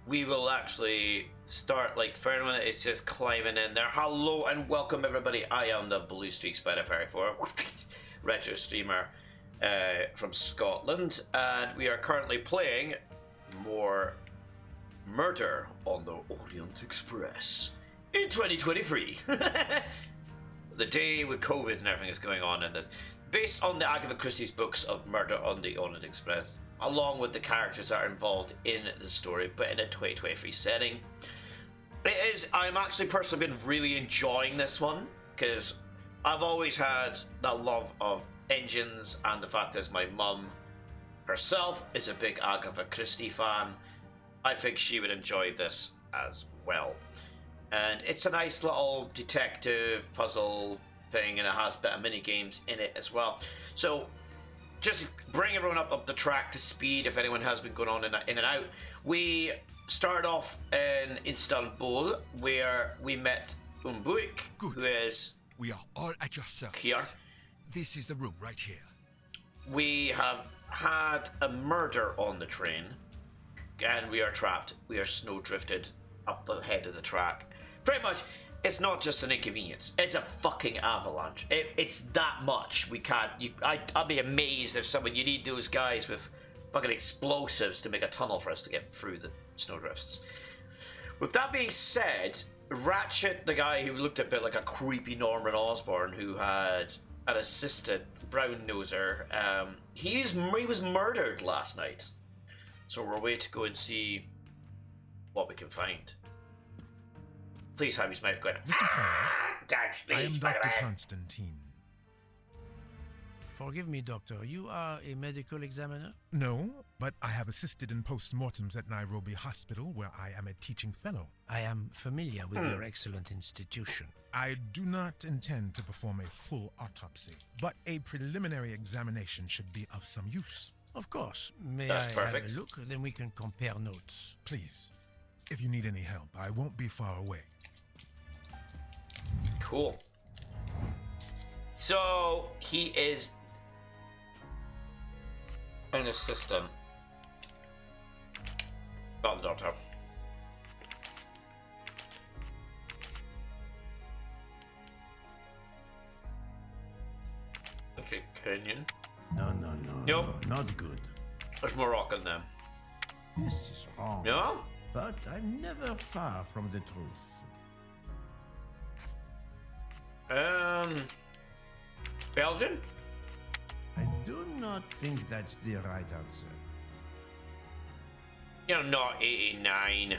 we will actually start, like, for anyone that is just climbing in there. Hello and welcome, everybody. I am the Blue Streak Spider Fairy 4 retro streamer from Scotland, and we are currently playing more Murder on the Orient Express in 2023. The day with COVID and everything is going on in this. Based on the Agatha Christie's books of Murder on the Orient Express, along with the characters that are involved in the story, but in a 2023 setting. I'm actually personally been really enjoying this one, because I've always had that love of engines, and the fact is my mum herself is a big Agatha Christie fan. I think she would enjoy this as well. And it's a nice little detective puzzle thing, and it has a bit of mini games in it as well. So just to bring everyone up the track to speed, if anyone has been going on in and out, we started off in Istanbul, where we met Umbuik, who is... We are all at your service. Here. This is the room right here. We have had a murder on the train, and we are trapped. We are snow drifted up the head of the track. Pretty much, it's not just an inconvenience. It's a fucking avalanche. It's that much. We can't... I'd be amazed if someone... You need those guys with fucking explosives to make a tunnel for us to get through the snowdrifts. With that being said, Rachett, the guy who looked a bit like a creepy Norman Osborn, who had an assistant, brown noser, he was murdered last night. So we're away to go and see what we can find. Please have his mouth going. Mr. Poirot, I am Dr. Constantine. Forgive me, Doctor. You are a medical examiner? No, but I have assisted in postmortems at Nairobi Hospital, where I am a teaching fellow. I am familiar with your excellent institution. I do not intend to perform a full autopsy, but a preliminary examination should be of some use. Of course. May That's I perfect. have a look? Then we can compare notes. Please, if you need any help, I won't be far away. Cool. So he is in the system. Got the doctor. Okay, Kenyan. No, Nope. not good. There's Moroccan then. This is wrong. No? But I'm never far from the truth. Belgian? I do not think that's the right answer. You're not 89.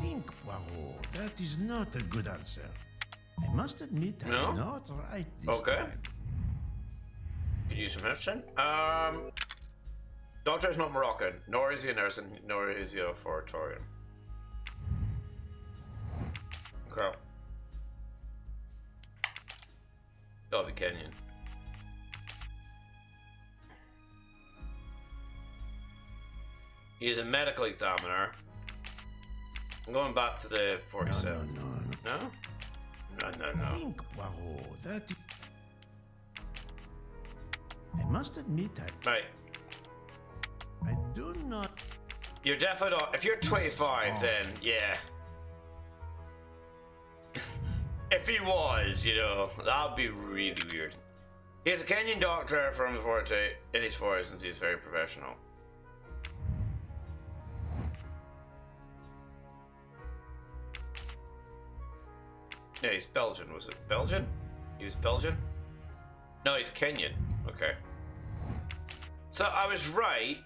Think, Poirot. That is not a good answer. I must admit No? I'm not right this Okay. time. Can you use some help, then? Doctor is not Moroccan, nor is he a nurse, and nor is he a Foratorian. Okay. Gotta be Kenyan. He is a medical examiner. I'm going back to the 47. No. No? No. Think, Poirot. That. I must admit Right. I do not. You're definitely not. If you're 25, then yeah. If he was, that'd be really weird. He's a Kenyan doctor from the Forte in his 40s, and he's very professional. Yeah, he's Belgian. Was it Belgian? He was Belgian? No, he's Kenyan. Okay. So I was right.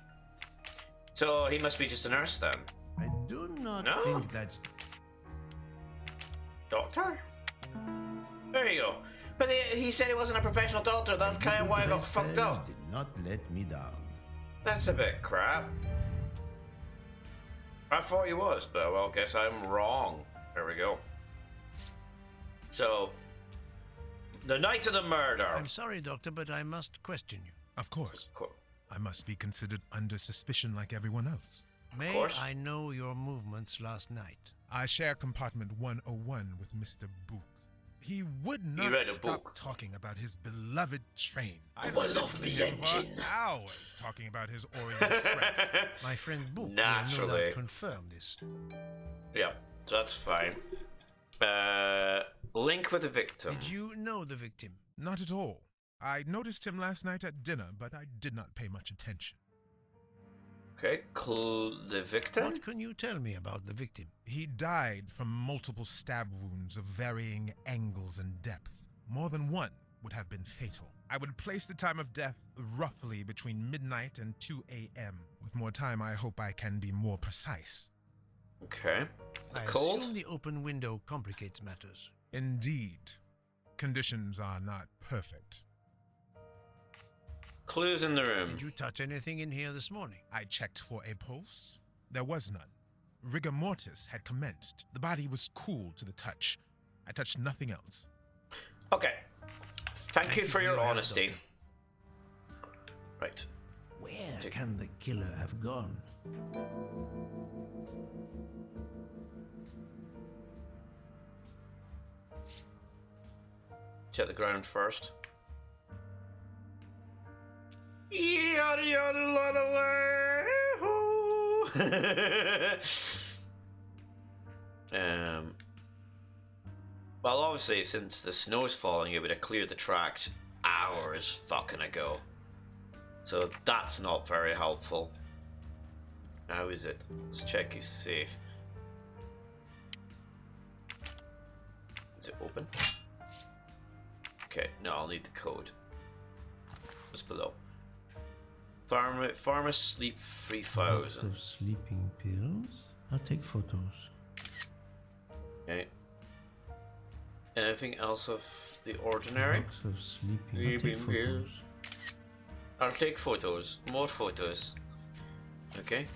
So he must be just a nurse then. I do not No? think that's. Doctor? There you go. But he said he wasn't a professional doctor. That's kind of why I got fucked up. Did not let me down. That's a bit crap. I thought he was, but well, guess I'm wrong. There we go. So, the night of the murder. I'm sorry, Doctor, but I must question you. Of course. Cool. I must be considered under suspicion like everyone else. May course. I know your movements last night? I share compartment 101 with Mr. Booth. He would not read a stop book. talking about his beloved train. I love me engine. For hours talking about his Orient Express. My friend Book will no Naturally. doubt confirm this. Yeah, so that's fine. Link with the victim. Did you know the victim? Not at all. I noticed him last night at dinner, but I did not pay much attention. Okay, the victim? What can you tell me about the victim? He died from multiple stab wounds of varying angles and depth. More than one would have been fatal. I would place the time of death roughly between midnight and 2 a.m. With more time, I hope I can be more precise. Okay. The I cold? assume the open window complicates matters. Indeed. Conditions are not perfect. Clues in the room. Did you touch anything in here this morning? I checked for a pulse. There was none. Rigor mortis had commenced. The body was cool to the touch. I touched nothing else. Okay. Thank you for your honesty. Right. Where can the killer have gone? Check the ground first. Yada yada yada yada. Well, obviously, since the snow's falling, it would have cleared the tracks hours fucking ago. So that's not very helpful. How is it? Let's check he's safe. Is it open? Okay, no, I'll need the code. Just below. Pharma sleep 3000. Box of sleeping pills. I'll take photos. Okay. Anything else of the ordinary? Box of sleeping. I'll take photos. I'll take photos. More photos. Okay.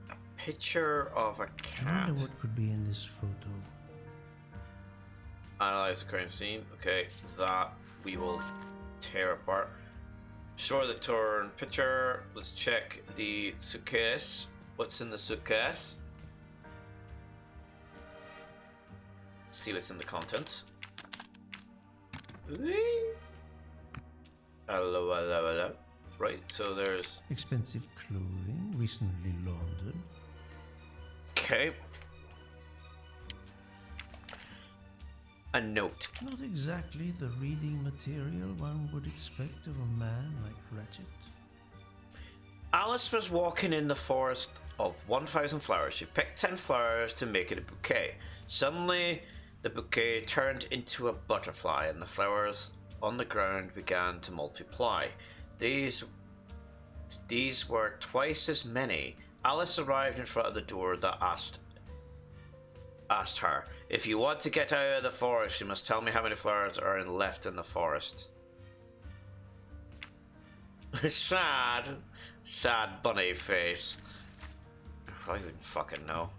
A picture of a I cat. wonder what could be in this photo. Analyze the crime scene. Okay, that we will tear apart. Show the torn picture. Let's check the suitcase. What's in the suitcase? See what's in the contents. Hello, hello, hello. Right, so there's... Expensive clothing, recently laundered. Okay. A note. Not exactly the reading material one would expect of a man like Rachett. Alice was walking in the forest of 1,000 flowers. She picked 10 flowers to make it a bouquet. Suddenly, the bouquet turned into a butterfly, and the flowers on the ground began to multiply. These were twice as many. Alice arrived in front of the door that asked her, "If you want to get out of the forest, you must tell me how many flowers are left in the forest." Sad bunny face. I wouldn't fucking know.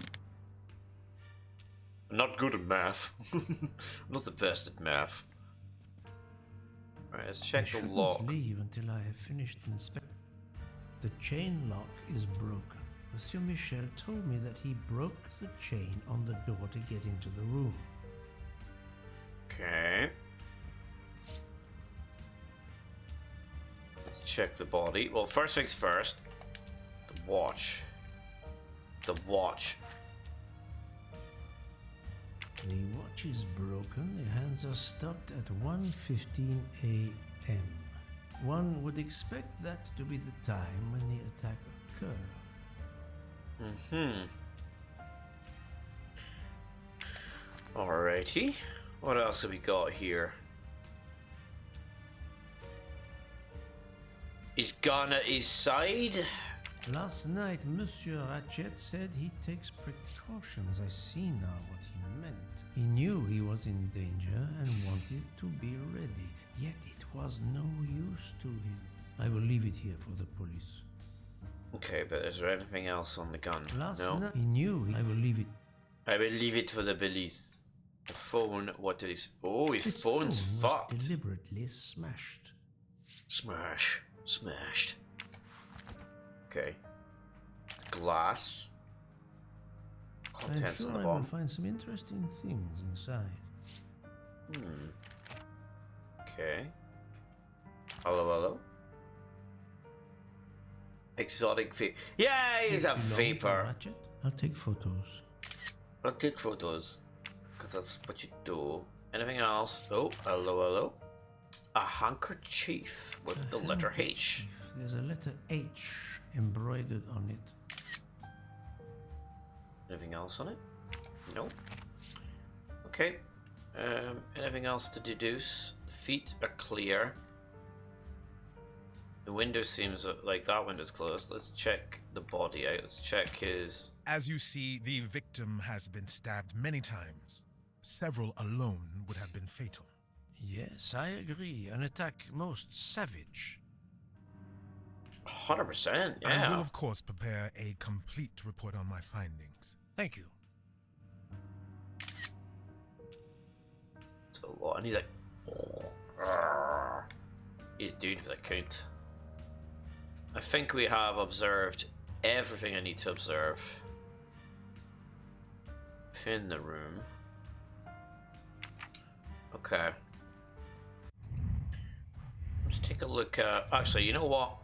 I'm not good at math. I'm not the best at math. Alright, let's check the lock. I shouldn't leave until I have finished inspecting. The chain lock is broken. Monsieur Michel told me that he broke the chain on the door to get into the room. Okay. Let's check the body. Well, first things first. The watch. The watch. The watch is broken. The hands are stopped at 1:15 a.m. One would expect that to be the time when the attack occurred. Alrighty. What else have we got here? His gun at his side. Last night, Monsieur Rachett said he takes precautions. I see now what he meant. He knew he was in danger and wanted to be ready, yet it was no use to him. I will leave it here for the police. Okay, but is there anything else on the gun? Last No. night, he knew I will leave it. I will leave it for the police. The phone, what did he... Oh, his His phone's phone was fucked. deliberately smashed. Smashed. Okay. Glass. I'm Contents sure in the I will bottom. find some interesting things inside. Okay. Hello, hello. Exotic vape. Yeah, he's a Belong to vapor. Rachett? I'll take photos. I'll take photos, because that's what you do. Anything else? Oh, hello, hello. A handkerchief with the letter H. There's a letter H embroidered on it. Anything else on it? No. Okay. Anything else to deduce? The feet are clear. The window seems like that window's closed. Let's check the body out. Let's check his... As you see, the victim has been stabbed many times. Several alone would have been fatal. Yes, I agree. An attack most savage. 100%, I yeah. will, of course, prepare a complete report on my findings. Thank you. It's a lot. And he's like... "Oh, he's doing for the count. I think we have observed everything I need to observe. In the room. Okay. Let's take a look at... Actually, you know what?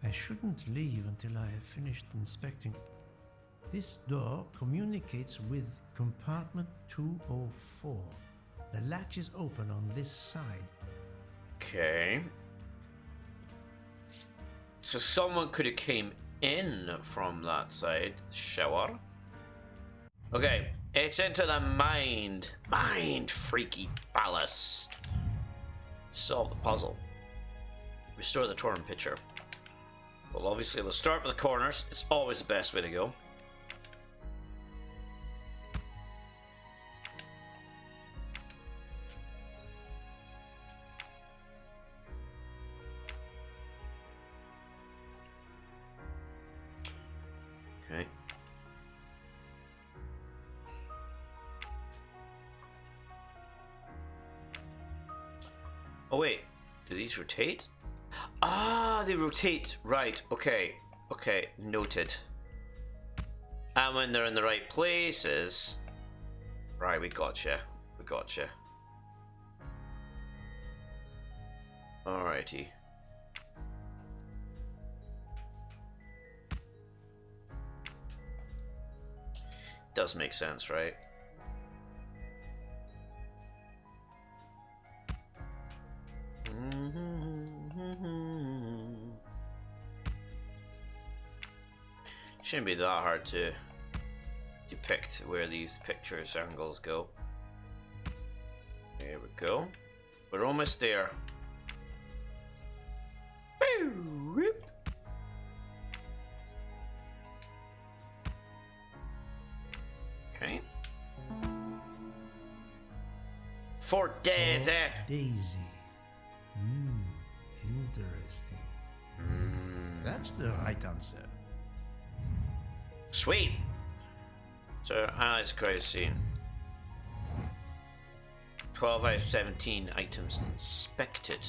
I shouldn't leave until I have finished inspecting. This door communicates with compartment 204. The latch is open on this side. Okay. So someone could have came in from that side. Shower. Okay, it's into the mind freaky palace. Solve the puzzle. Restore the torn picture. Well, obviously, let's start with the corners. It's always the best way to go. Okay. Oh wait, do these rotate? Ah, they rotate. Right, okay. Okay, noted. And when they're in the right places... Right, we gotcha. We gotcha. Alrighty. Does make sense, right? Shouldn't be that hard to depict where these pictures angles go. There we go. We're almost there. Okay. Fort Daisy. Daisy. Interesting. That's the right answer. Sweet. So, analyze crime scene. 12 out of 17 items inspected.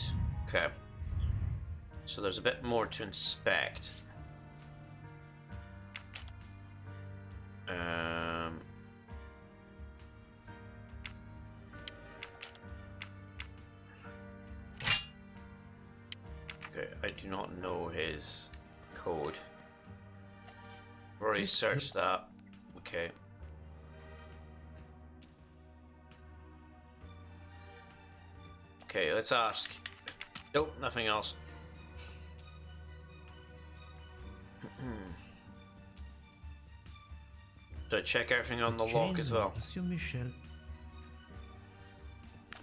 Okay. So there's a bit more to inspect. Okay, I do not know his code. I've already searched that. Okay. Okay, let's ask. Nope, nothing else. Do I check everything on the lock as well? Monsieur Michel.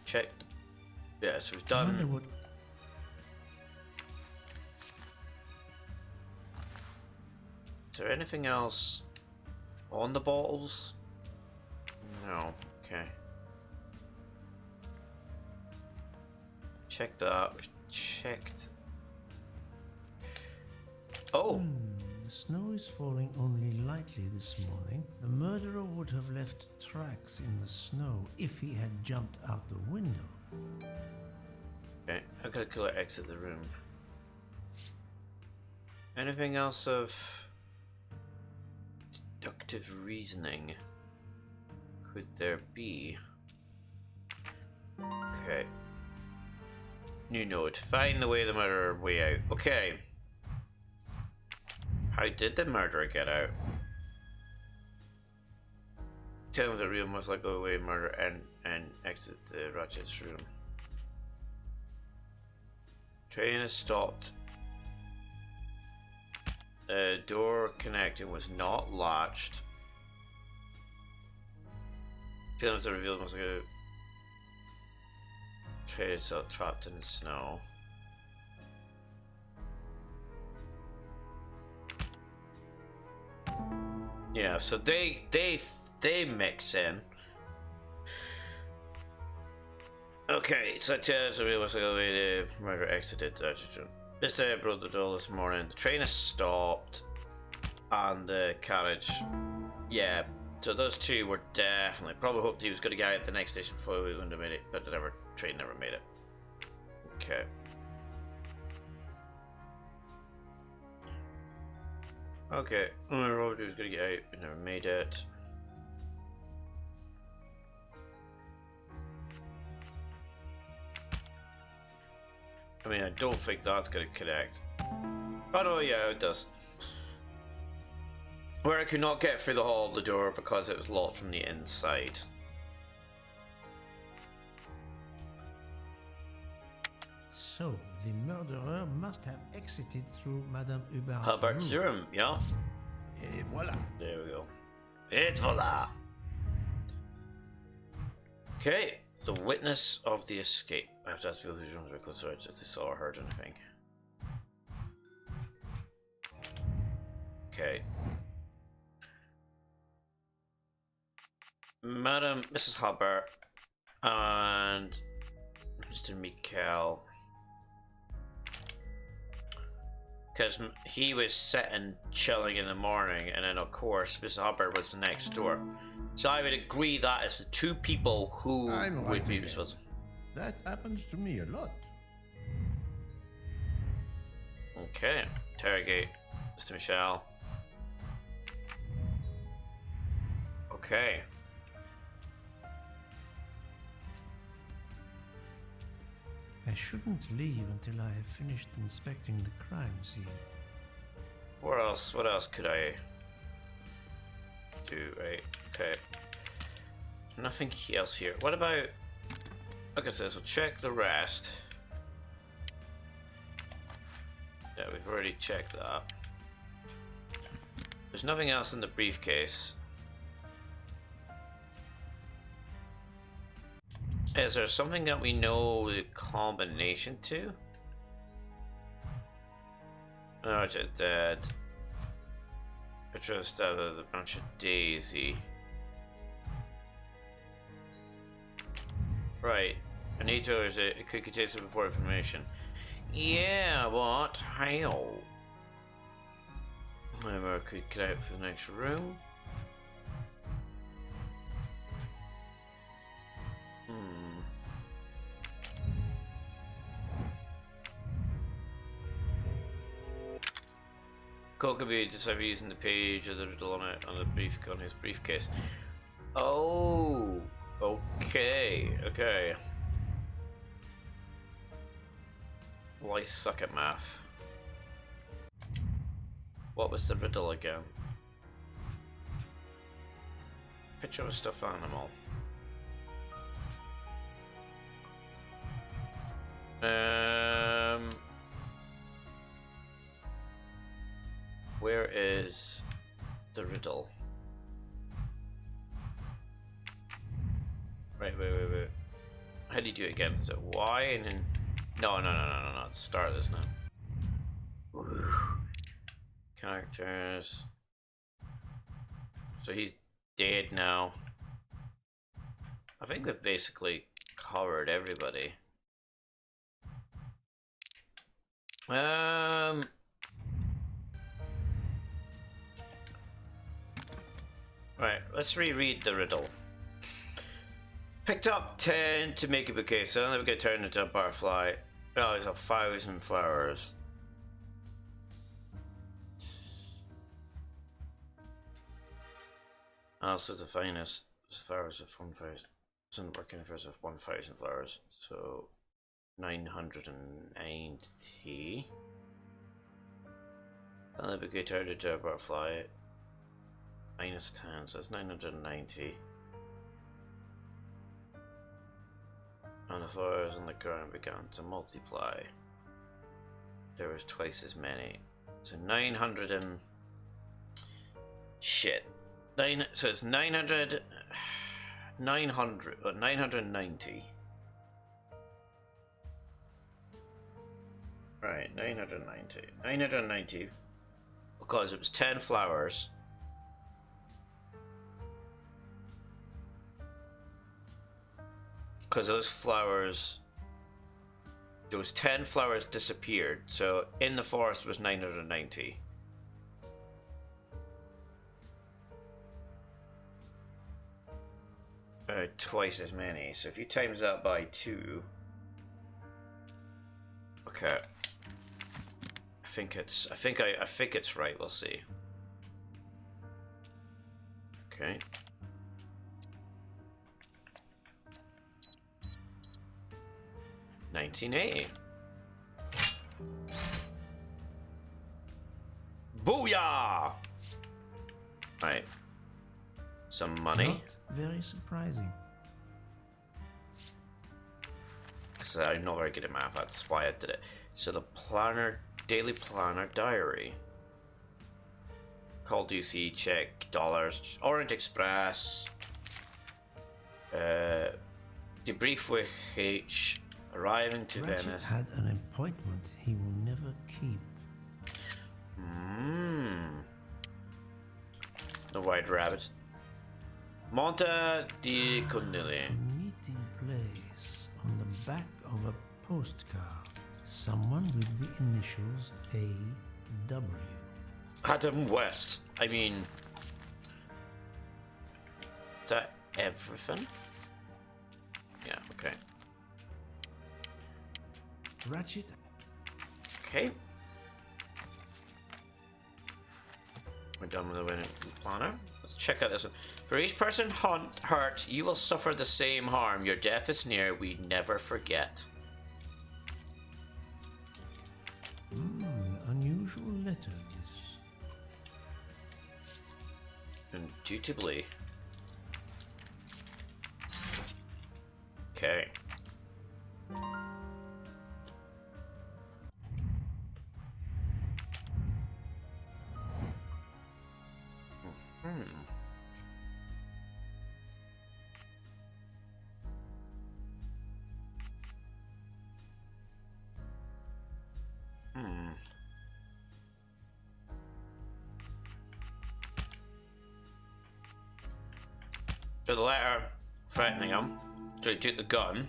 Check. Yeah, so we've I wonder done. what. Is there anything else on the bottles? No. Okay. Check that. We've checked. Oh! The snow is falling only lightly this morning. The murderer would have left tracks in the snow if he had jumped out the window. Okay, I gotta exit the room. Anything else of deductive reasoning could there be? Okay. New note. Find the way the murderer way out. Okay. How did the murderer get out? Tell him the real most likely way murder and exit the Rachett's room. Train is stopped. The door connecting was not latched. Feelings are revealed most likely. Train is still trapped in the snow. Yeah, so they mix in. Okay, so tells the real was the way the murder exited the room. This day I brought the door this morning. The train has stopped, and the carriage. Yeah, so those two were definitely. Probably hoped he was going to get out at the next station before we wouldn't have made it, but the train never made it. Okay. Okay, Robert was going to get out, but never made it. I mean, I don't think that's going to connect. Oh no, yeah, it does. Where I could not get through the hall of the door because it was locked from the inside. So, the murderer must have exited through Madame Hubert's room, yeah. Et voilà. There we go. Et voila! Okay, the witness of the escape. I have to ask people whose rooms were close to if they saw or heard anything. Okay. Madam, Mrs. Hubbard, and Mr. Mikkel. Because he was sitting chilling in the morning, and then of course Mrs. Hubbard was next door. So I would agree that is the two people who I'm would right be again. responsible. That happens to me a lot. Okay, interrogate Mr. Michel. Okay. I shouldn't leave until I have finished inspecting the crime scene. What else could I do? Right, okay. Nothing else here. What about, like I said, so check the rest. Yeah, we've already checked that. There's nothing else in the briefcase. Is there something that we know the combination to? No, it's dead. Petro stabbed the branch of Daisy. Right. Anito is it could contain some important information. Yeah, what? How? Maybe I could get out for the next room. Cole could be just over using the page or the riddle on it on his briefcase. Oh, okay, okay. Well, I suck at math. What was the riddle again? Picture of a stuffed animal. Where is the riddle? Right, wait. How do you do it again? Is it Y and then? No. It's start this now. Woo. Characters. So he's dead now. I think we've basically covered everybody. Right, let's reread the riddle. Picked up 10 to make a bouquet, so then we get turned into a butterfly. Oh, it's 1,000 flowers. Also, the finest flowers of 1,000. Doesn't work in first of 1,000 flowers. So 990. That'll be good to do a butterfly. Minus 10, so it's 990. And the flowers on the ground began to multiply. There was twice as many. So 900 and... Shit. So it's 900... 990. Right, 990. 990. Because it was 10 flowers. Because those flowers... Those 10 flowers disappeared. So in the forest was 990. Twice as many. So if you times that by 2... Okay. I think it's right. We'll see. Okay. $19.80. Booyah! Right. Some money. Not very surprising. So I'm not very good at math, that's why I did it. So the planner, daily planner diary. Call DC, check, dollars, Orient Express. Debrief with H, arriving to Rachett Venice. had an appointment he will never keep. The White Rabbit. Monte di Condili. A meeting place on the back of a postcard. Someone with the initials A.W. Adam West. I mean... Is that everything? Yeah, okay. Rachett. Okay. We're done with the winning planner. Let's check out this one. For each person hurt, you will suffer the same harm. Your death is near. We never forget. Unusual letter, this. Indubitably. Okay. So the letter threatening him, so he took the gun.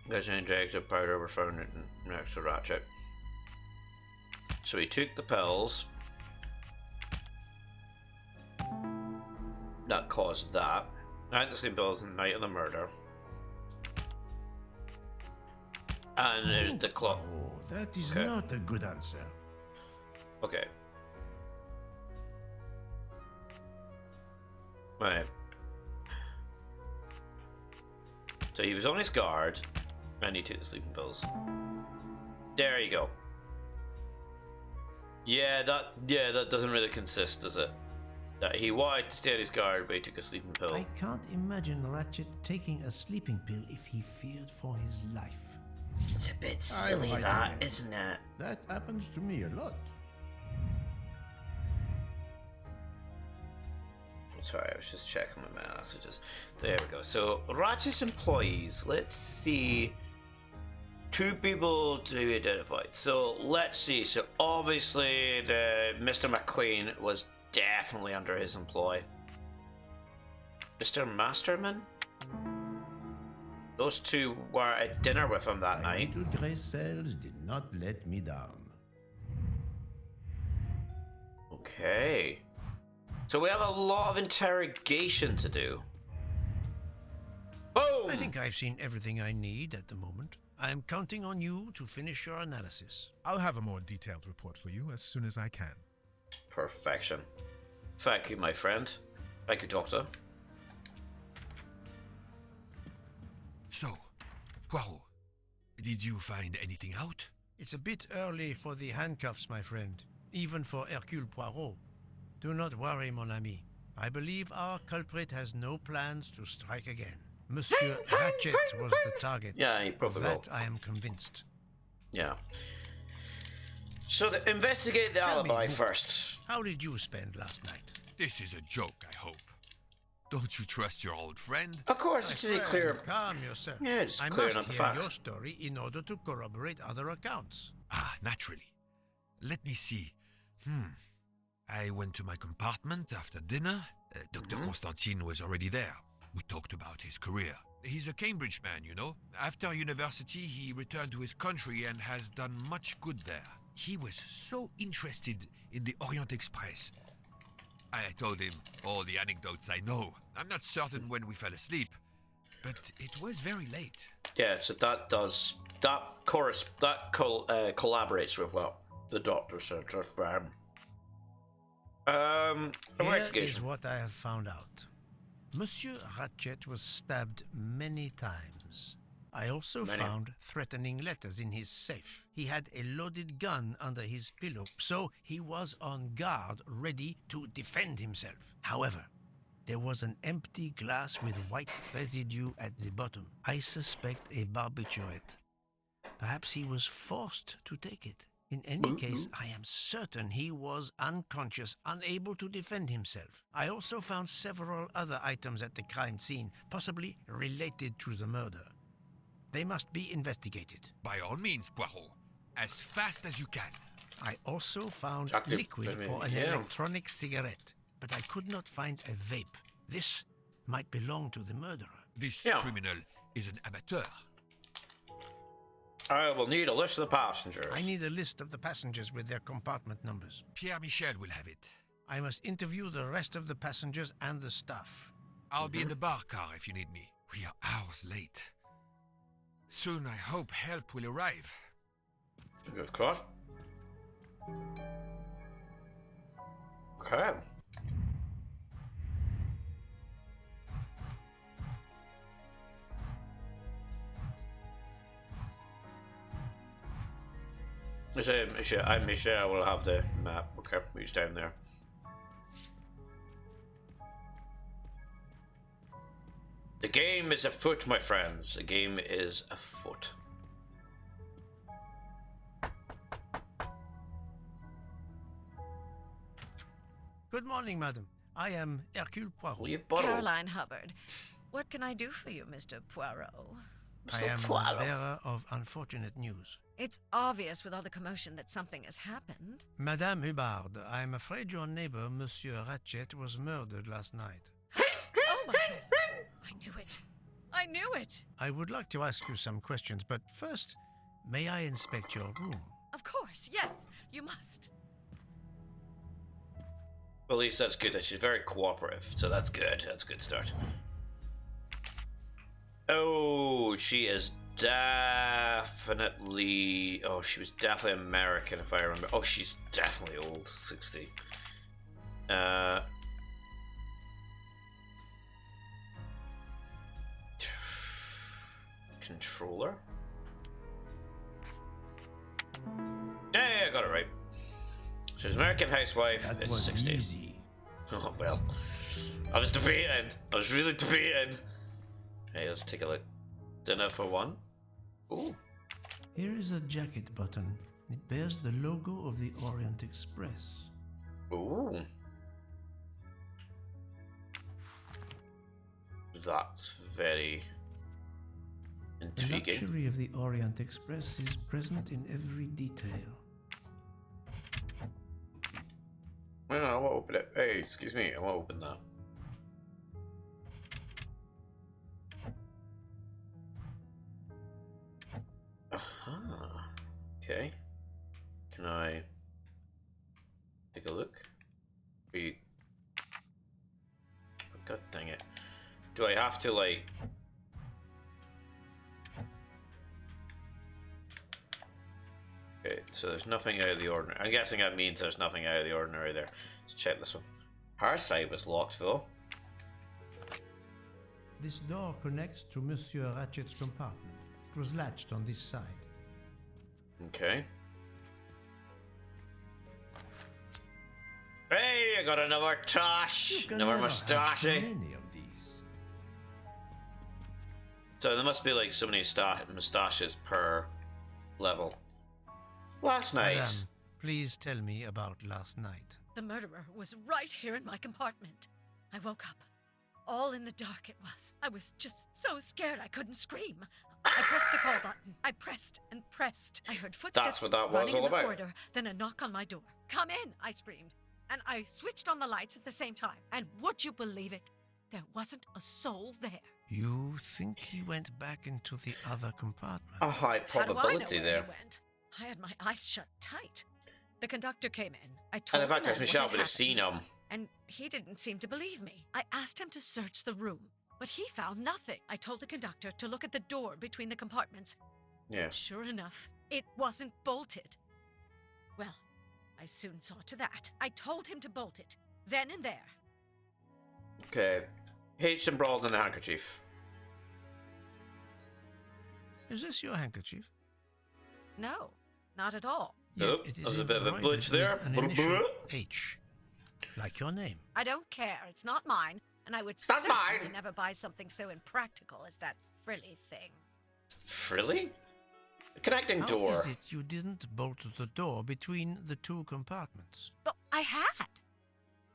Guys and eggs of powder were found next to Rachett. So he took the pills. That caused that. I had the same pills on the night of the murder. And there's the clock. Oh, that is Okay. not a good answer. Okay. Right. So he was on his guard, and he took the sleeping pills. There you go. Yeah, that doesn't really consist, does it? That he wanted to stay on his guard, but he took a sleeping pill. I can't imagine Rachett taking a sleeping pill if he feared for his life. It's a bit silly, silly, that, isn't it? That happens to me a lot. Sorry, I was just checking my messages. There we go. So, Ratchett's employees. Let's see. 2 people to be identified. So, let's see. So, obviously, the Mr. McQueen was definitely under his employ. Mr. Masterman? Those 2 were at dinner with him that My night. little gray cells did not let me down. Okay. So we have a lot of interrogation to do. Boom! I think I've seen everything I need at the moment. I am counting on you to finish your analysis. I'll have a more detailed report for you as soon as I can. Perfection. Thank you, my friend. Thank you, Doctor. So, Poirot, did you find anything out? It's a bit early for the handcuffs, my friend. Even for Hercule Poirot. Do not worry, mon ami. I believe our culprit has no plans to strike again. Monsieur Rachett was the target. Yeah, he probably will. That I am convinced. Yeah. So, investigate the Tell me, alibi who- first. How did you spend last night? This is a joke, I hope. Don't you trust your old friend? Of course, it's really clear. Calm yourself. Yeah, it's I clearing must up the hear facts. your story in order to corroborate other accounts. Ah, naturally. Let me see. I went to my compartment after dinner. Dr. Constantine was already there. We talked about his career. He's a Cambridge man, you know. After university, he returned to his country and has done much good there. He was so interested in the Orient Express. I told him all the anecdotes I know. I'm not certain when we fell asleep, but it was very late. Yeah, so that collaborates with what the Doctor said. Here Investigation. is what I have found out. Monsieur Rachett was stabbed many times. I also found threatening letters in his safe. He had a loaded gun under his pillow, so he was on guard, ready to defend himself. However, there was an empty glass with white residue at the bottom. I suspect a barbiturate. Perhaps he was forced to take it. In any case, I am certain he was unconscious, unable to defend himself. I also found several other items at the crime scene, possibly related to the murder. They must be investigated. By all means, Poirot. As fast as you can. I also found Chocolate, liquid for an yeah. electronic cigarette, but I could not find a vape. This might belong to the murderer. This Yeah. criminal is an amateur. I will need a list of the passengers. I need a list of the passengers with their compartment numbers. Pierre Michel will have it. I must interview the rest of the passengers and the staff. I'll be in the bar car if you need me. We are hours late. Soon, I hope help will arrive. Fingers crossed. Okay. I'm sure I will have the map. Okay, who's down there? The game is afoot, my friends. The game is afoot. Good morning, madam. I am Hercule Will Poirot. you bottle? Caroline Hubbard. What can I do for you, Mr. Poirot? I am the bearer of unfortunate news. It's obvious with all the commotion that something has happened. Madame Hubbard, I am afraid your neighbor, Monsieur Rachett, was murdered last night. Oh my God! I knew it! I knew it! I would like to ask you some questions, but first, may I inspect your room? Of course, yes, you must. Well, at least that's good. That she's very cooperative, so that's good. That's a good start. Oh, she is definitely. Oh, she was definitely American, if I remember. Oh, she's definitely old, 60. Controller. Yeah, I got it right. She's an American housewife. That It's was 60. easy. Oh, well. I was debating. I was really debating. Hey, let's take a look. Dinner for one. Ooh. Here is a jacket button. It bears the logo of the Orient Express. Ooh. That's very The intriguing. luxury of the Orient Express is present in every detail. No, I want to open it. Hey, excuse me. I want to open that. Aha. Okay. Can I take a look? We. Oh, God dang it. Do I have to, like. so there's nothing out of the ordinary. I'm guessing that means there's nothing out of the ordinary there. Let's check this one. Her side was locked, though. This door connects to Monsieur Rachett's compartment. It was latched on this side. Okay. Hey, I got another tosh! You can Another never have moustache. too many of these. So there must be like so many moustaches per level. Last night. Madame, please tell me about last night. The murderer was right here in my compartment. I woke up. All in the dark it was. I was just so scared I couldn't scream. I pressed the call button. I pressed and pressed. I heard footsteps That's what that was running all in the about. corridor, then a knock on my door. Come in, I screamed. And I switched on the lights at the same time. And would you believe it? There wasn't a soul there. You think he went back into the other compartment? A high How do I know probability where there. he went? I had my eyes shut tight. The conductor came in. I And told in fact, him as what Michelle had would have seen happened, him. and he didn't seem to believe me. I asked him to search the room, but he found nothing. I told the conductor to look at the door between the compartments. Yeah. Sure enough, it wasn't bolted. Well, I soon saw to that. I told him to bolt it, then and there. Okay. H embroiled in the handkerchief. Is this your handkerchief? No, not at all. Nope, Yet it is there's a bit of a embroidered glitch there. with An initial H, like your name. I don't care. It's not mine, and I would not certainly mine. never buy something so impractical as that frilly thing. Really? A connecting How door. is it you didn't bolt the door between the two compartments? But I had.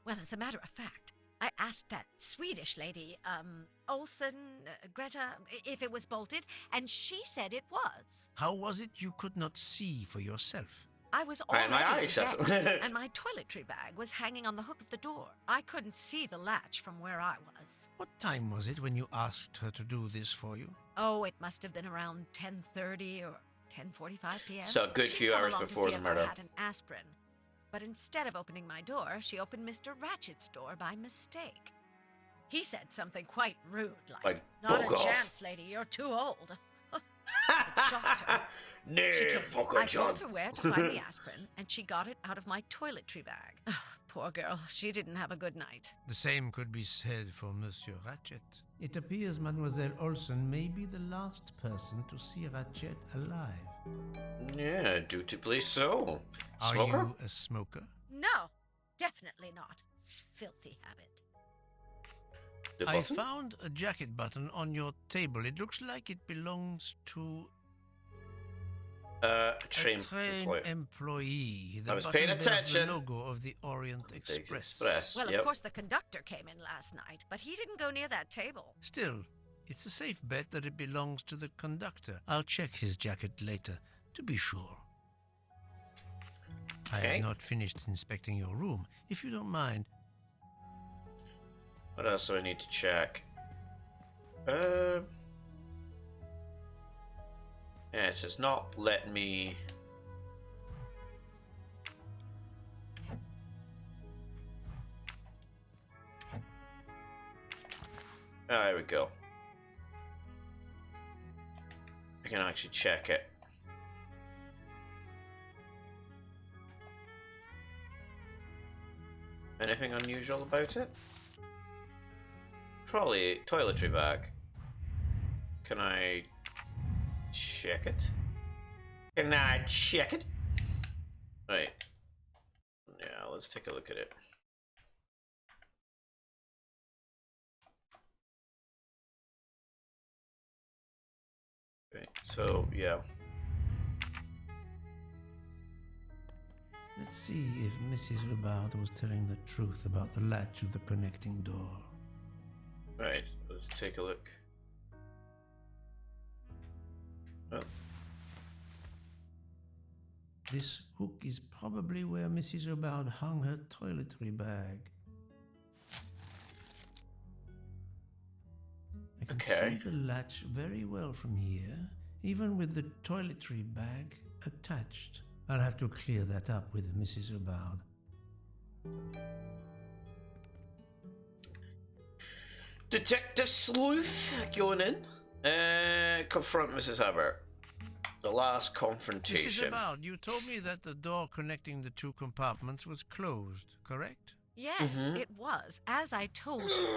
Well, as a matter of fact, I asked that Swedish lady, Olsen, Greta, if it was bolted, and she said it was. How was it you could not see for yourself? I was I had already my in eyes shut. bed, and my toiletry bag was hanging on the hook of the door. I couldn't see the latch from where I was. What time was it when you asked her to do this for you? Oh, it must have been around 10:30 or 10:45 p.m. So a good She'd few come hours along before to see the if I murder. had an aspirin. But instead of opening my door, she opened Mr. Ratchett's door by mistake. He said something quite rude, like, "Not "Bug a off." chance, lady, you're too old." It shocked her. No, She came. fuck I a told chance. her where to find the aspirin, and she got it out of my toiletry bag. Poor girl, she didn't have a good night. The same could be said for Monsieur Rachett. It appears Mademoiselle Olsen may be the last person to see Rachett alive. Yeah, dutifully so. Are Smoker? you a smoker? No, definitely not. Filthy habit. The I button? found a jacket button on your table. It looks like it belongs to A a train train employee. employee. The I was button paying bears attention. the logo of the Orient Express. Well, yep. of course, the conductor came in last night, but he didn't go near that table. Still, it's a safe bet that it belongs to the conductor. I'll check his jacket later, to be sure. I Okay. have not finished inspecting your room. If you don't mind, What else do I need to check? Yeah, it's just not letting me. Ah, there we go. I can actually check it. Anything unusual about it? Probably toiletry bag. Can I check it? Can I check it? Right. Yeah, let's take a look at it. Okay, so yeah. let's see if Mrs. Hubbard was telling the truth about the latch of the connecting door. Right, let's take a look. Oh, This hook is probably where Mrs. Hubbard hung her toiletry bag. I can Okay. see the latch very well from here, even with the toiletry bag attached. I'll have to clear that up with Mrs. Hubbard. Detective Sleuth going in. Confront Mrs. Hubbard. The last Mrs. confrontation. Abard, you told me that the door connecting the two compartments was closed, correct? Yes, it was, as I told you.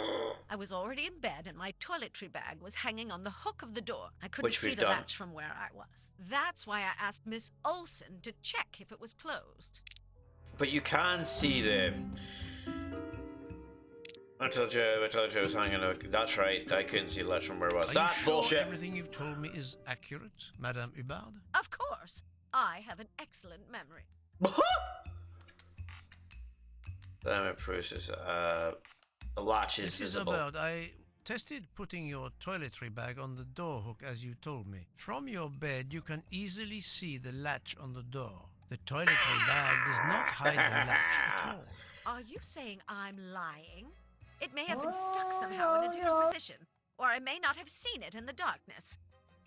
I was already in bed and my toiletry bag was hanging on the hook of the door. I couldn't Which see we've the done. latch from where I was. That's why I asked Miss Olsen to check if it was closed. But you can see the. I told you it was hanging on. That's right, I couldn't see the latch from where it was. Are That's you sure bullshit. everything you've told me is accurate, Madame Hubbard? Of course, I have an excellent memory. Damn it, Bruce's. The latch is Mrs. visible. Hubbard, I tested putting your toiletry bag on the door hook as you told me. From your bed, you can easily see the latch on the door. The toiletry bag does not hide the latch at all. Are you saying I'm lying? It may have been stuck somehow in a different position, or I may not have seen it in the darkness.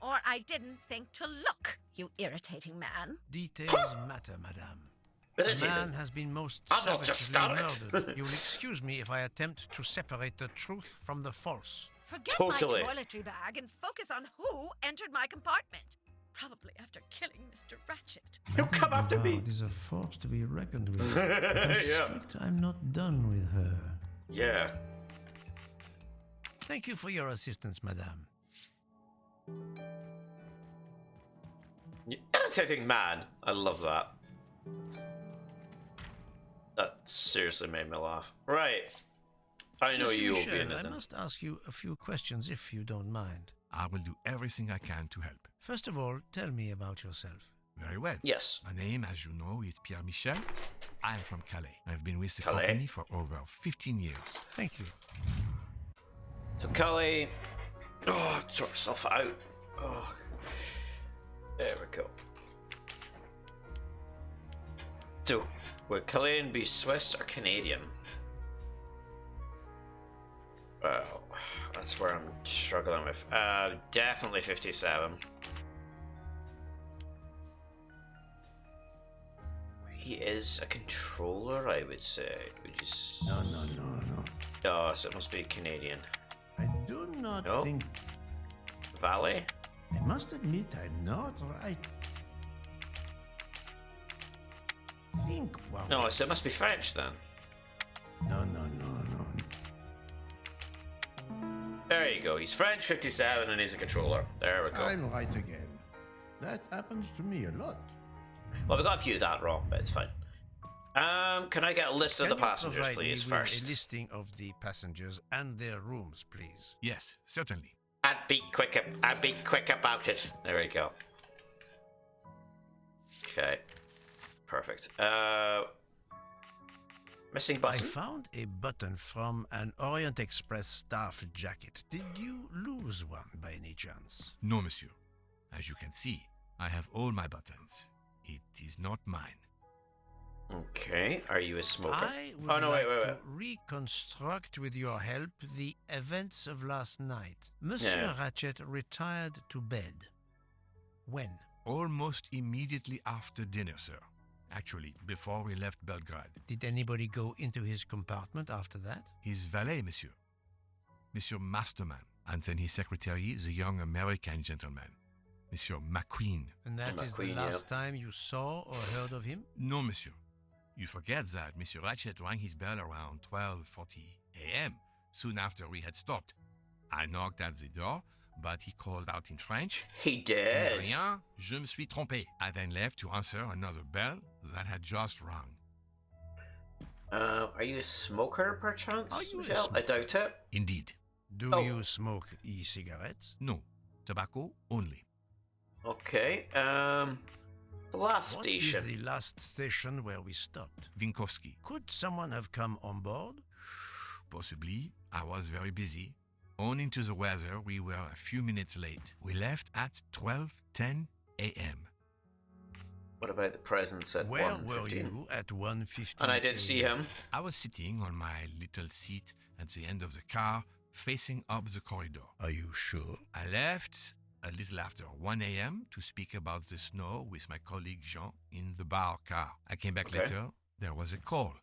Or I didn't think to look, you irritating man. Details matter, Madame. But The it's easy. man has been most I've not just savagely done it. murdered. You'll excuse me if I attempt to separate the truth from the false. Forget Totally. my toiletry bag and focus on who entered my compartment. Probably after killing Mr. Rachett. He'll come after me. Hubbard is a force to be reckoned with. But I Yeah. suspect I'm not done with her. Yeah. Thank you for your assistance, Madame. You irritating man. I love that. That seriously made me laugh. Right. I know Monsieur you will be Michel, I innocent. must ask you a few questions if you don't mind. I will do everything I can to help. First of all, tell me about yourself. Very well. Yes. My name, as you know, is Pierre Michel. I am from Calais. I've been with the Calais. company for over 15 years. Thank you. So Cully. Oh, sort herself out. Oh. There we go. So, would Chilean be Swiss or Canadian? Well, that's where I'm struggling with. Definitely 57. He is a controller, I would say. Which is... No. Oh, so it must be Canadian. I do not No. think. Valley? I must admit, I'm not right. Think what? No, so it must be French then. No. There you go. He's French, 57, and he's a controller. There we go. I'm right again. That happens to me a lot. Well, we got a few of that wrong, but it's fine. Can I get a list of Can the you passengers, provide please, me with first? a listing of the passengers and their rooms, please? Yes, certainly. I'd be quick about it. There we go. Okay. Perfect. Missing I button. found a button from an Orient Express staff jacket. Did you lose one by any chance? No, monsieur. As you can see, I have all my buttons. It is not mine. Okay. Are you a smoker? I would Oh no! like Wait. to reconstruct with your help the events of last night. Monsieur Yeah. Rachett retired to bed. When? Almost immediately after dinner, sir. Actually, before we left Belgrade. Did anybody go into his compartment after that? His valet, monsieur. Monsieur Masterman. And then his secretary, the young American gentleman. Monsieur McQueen. And that is the McQueen, last time you saw or heard of him? No, monsieur. You forget that Monsieur Rachett rang his bell around 12:40 a.m., soon after we had stopped. I knocked at the door, but he called out in French. He "Ce n'est did. rien, je me suis trompé." I then left to answer another bell that had just rung. Are you a smoker, perchance? Are you a Michelle? I doubt it. Indeed. Do Oh. you smoke e-cigarettes? No. Tobacco only. Okay. The last What is station. the last station where we stopped? Winkowski. Could someone have come on board? Possibly. I was very busy. Owing to the weather, we were a few minutes late. We left at 12:10 a.m. What about the presence at Where 1:15? were you at 1:15? And I did see him. I was sitting on my little seat at the end of the car, facing up the corridor. Are you sure? I left a little after 1 a.m. to speak about the snow with my colleague Jean in the bar car. I came back Okay. later. There was a call.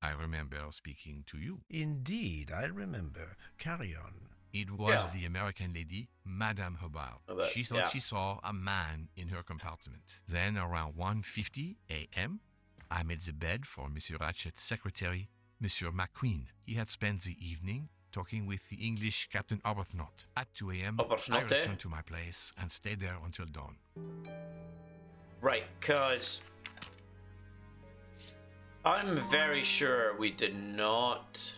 I remember speaking to you. Indeed, I remember. Carry on. It was Yeah. the American lady, Madame Hobart. Hobart, She thought yeah. she saw a man in her compartment. Then, around 1:50 a.m., I made the bed for Monsieur Rachett's secretary, Monsieur McQueen. He had spent the evening talking with the English Captain Arbuthnot. At 2 a.m., I Arbuthnot, eh? returned to my place and stayed there until dawn. Right, because I'm very sure we did not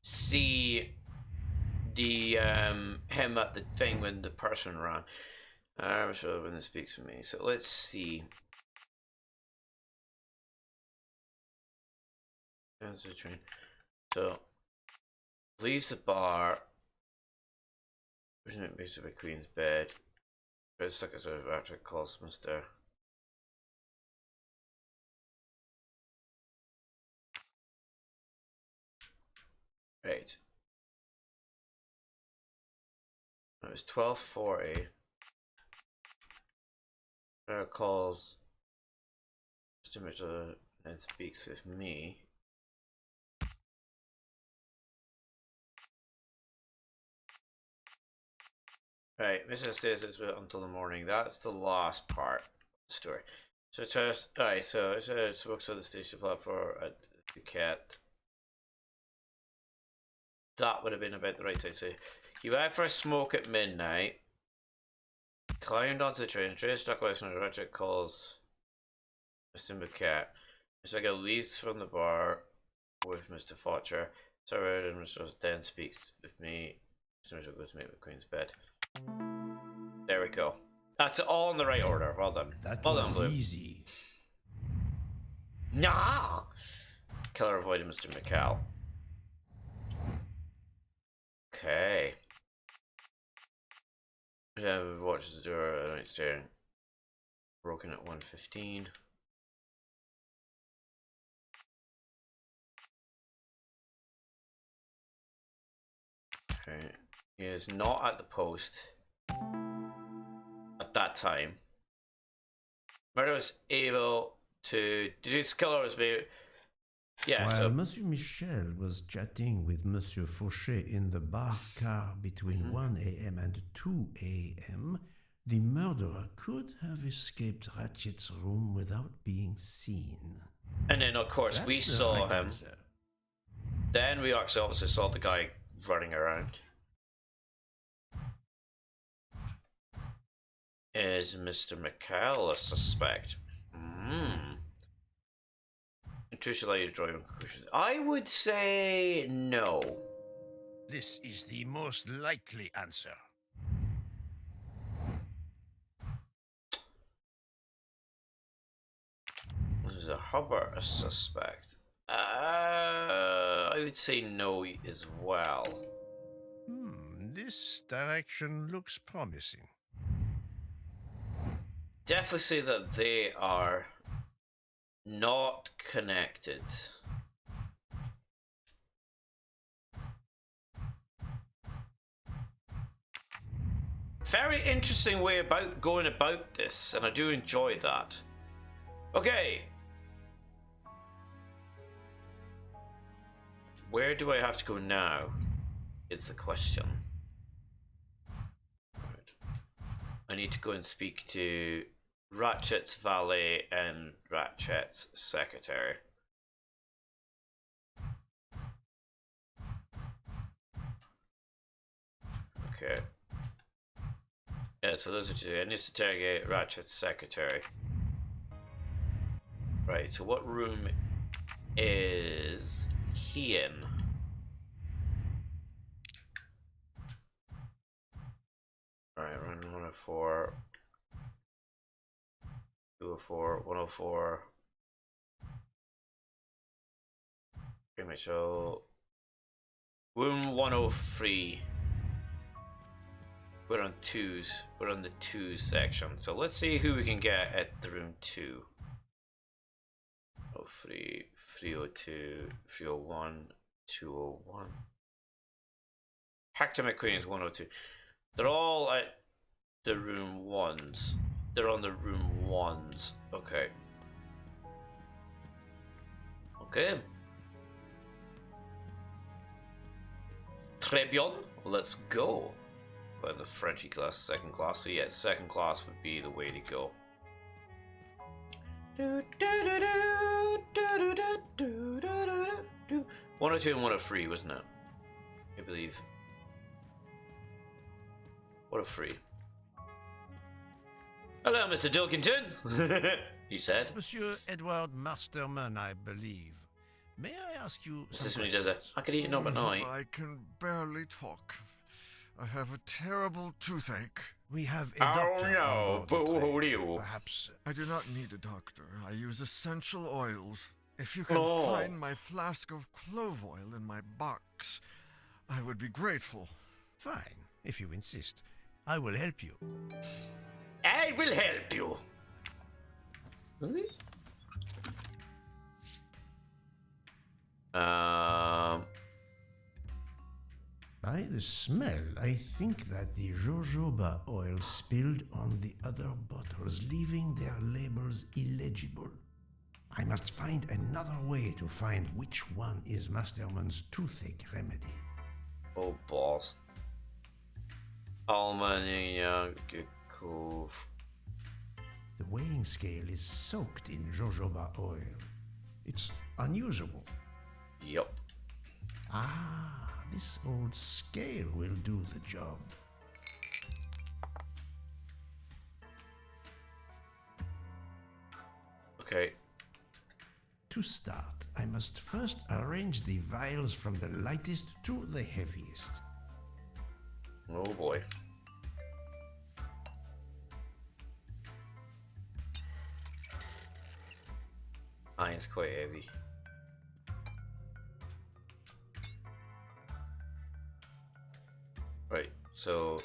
see the him at the thing when the person ran. I'm sure when it speaks to me. So let's see. That's the train. So leaves the bar. Mr. McQueen's bed. First secretary after calls Mr. Right. It was 12:40. Calls Mr. Mitchell and speaks with me. Right, Mr. stays until the morning. That's the last part of the story. So just alright, so it works on the station platform at Phuket. That would have been about the right time. So he went for a smoke at midnight. Climbed onto the train. Train stuck with and Rachette calls Mr. McCat. Mr. McCat leaves from the bar with Mr. Fletcher. Sorry, and Mr. then speaks with me. Mr. Mitchell goes to meet with Queen's bed. There we go. That's all in the right order. Well done. That Well was done, Blue. easy. Nah! Killer avoided Mr. McCall. Okay. Watches the door at night staring. Broken at 1:15. Okay. He is not at the post at that time. Murder was able to deduce killer was able. Yeah, While so Monsieur Michel was chatting with Monsieur Fauché in the bar car between 1 a.m. and 2 a.m., the murderer could have escaped Rachett's room without being seen. and then of course we That's the saw right him. answer. Then we actually obviously saw the guy running around. Is Mr. McCall a suspect? Intrusion allow you to draw your own conclusions. I would say no. This is the most likely answer. Is a Hubbard a suspect? I would say no as well. This direction looks promising. Definitely say that they are not connected. Very interesting way about going about this, and I do enjoy that. Okay. Where do I have to go now? Is the question. Right. I need to go and speak to Ratchett's valet and Ratchett's secretary. Okay. Yeah, so those are two. I need to interrogate Ratchett's secretary. Right, so what room is he in? Alright, room 104. 204, 104. Pretty much all. Room 103. We're on twos. We're on the twos section. So let's see who we can get at the room 2. 03, 302, 301, 201. Hector McQueen's 102. They're all at the room 1s. They're on the room 1s. Okay. Okay. Très bien. Let's go. Find the Frenchy class, second class. So yeah, second class would be the way to go. 102 and 103, wasn't it? I believe. 103. Hello, Mr. Dilkington, he said. Monsieur Edward Masterman, I believe. May I ask you This is some when he does it. questions? I could eat number 9. I can barely talk. I have a terrible toothache. We have a doctor no, on board the train. boo-hoo-doo. Perhaps I do not need a doctor. I use essential oils. If you can Oh. find my flask of clove oil in my box, I would be grateful. fine, if you insist. I will help you. I will help you. By the smell, I think that the jojoba oil spilled on the other bottles, leaving their labels illegible. I must find another way to find which one is Masterman's toothache remedy. Oh, balls. Almania, Cove. The weighing scale is soaked in jojoba oil. It's unusable. Yup. Ah, this old scale will do the job. Okay. To start, I must first arrange the vials from the lightest to the heaviest. Oh boy. Iron's quite heavy. Right, so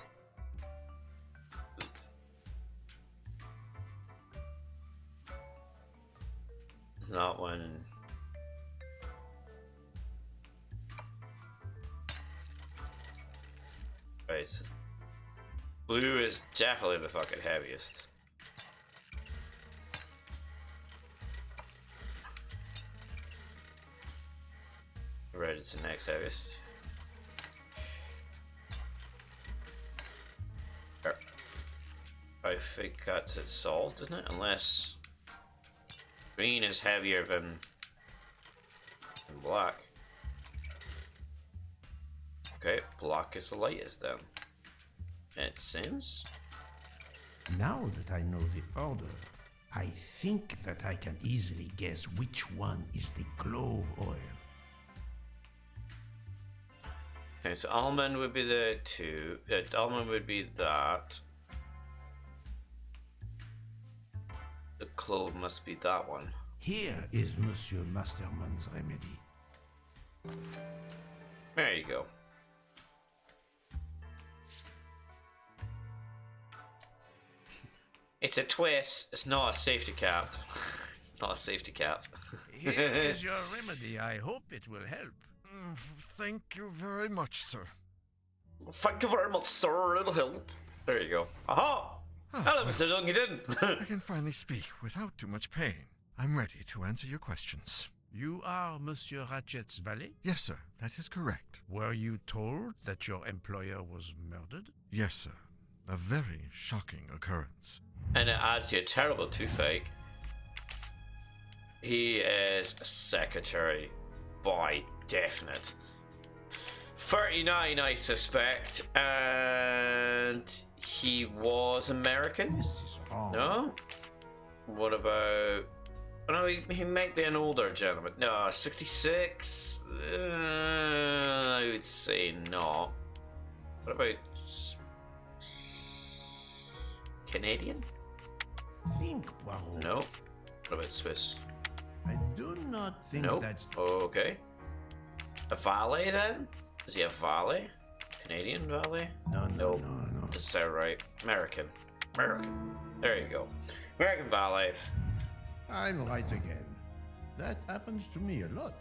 that one. Right, so blue is definitely the fucking heaviest. Red is the next heaviest. I think that's its salt, isn't it? Unless green is heavier than black. Okay, black is the lightest then. It seems. Now that I know the order, I think that I can easily guess which one is the clove oil. Okay, so almond would be the 2. Almond would be that. The clove must be that one. Here is Monsieur Masterman's remedy. There you go. It's a twist. It's not a safety cap. It's not a safety cap. Here is your remedy. I hope it will help. Thank you very much, sir. Thank you very much, sir. It'll help. There you go. Aha! Hello, Mr. Duncan. I can finally speak without too much pain. I'm ready to answer your questions. You are Monsieur Rachett's valet? Yes, sir, that is correct. Were you told that your employer was murdered? Yes, sir. A very shocking occurrence. And it adds to a terrible toothache. He is a secretary by definite. 39, I suspect, and he was American. This is wrong. No? What about? Oh, no, he might be an older gentleman. No, 66. I would say no. What about Canadian? Think, Poirot. No. What about Swiss? I do not think Nope. that's... Okay. A valet then? Is he a valet? Canadian valet? No. Does that sound right? American. American. There you go. American valet. I'm right again. That happens to me a lot.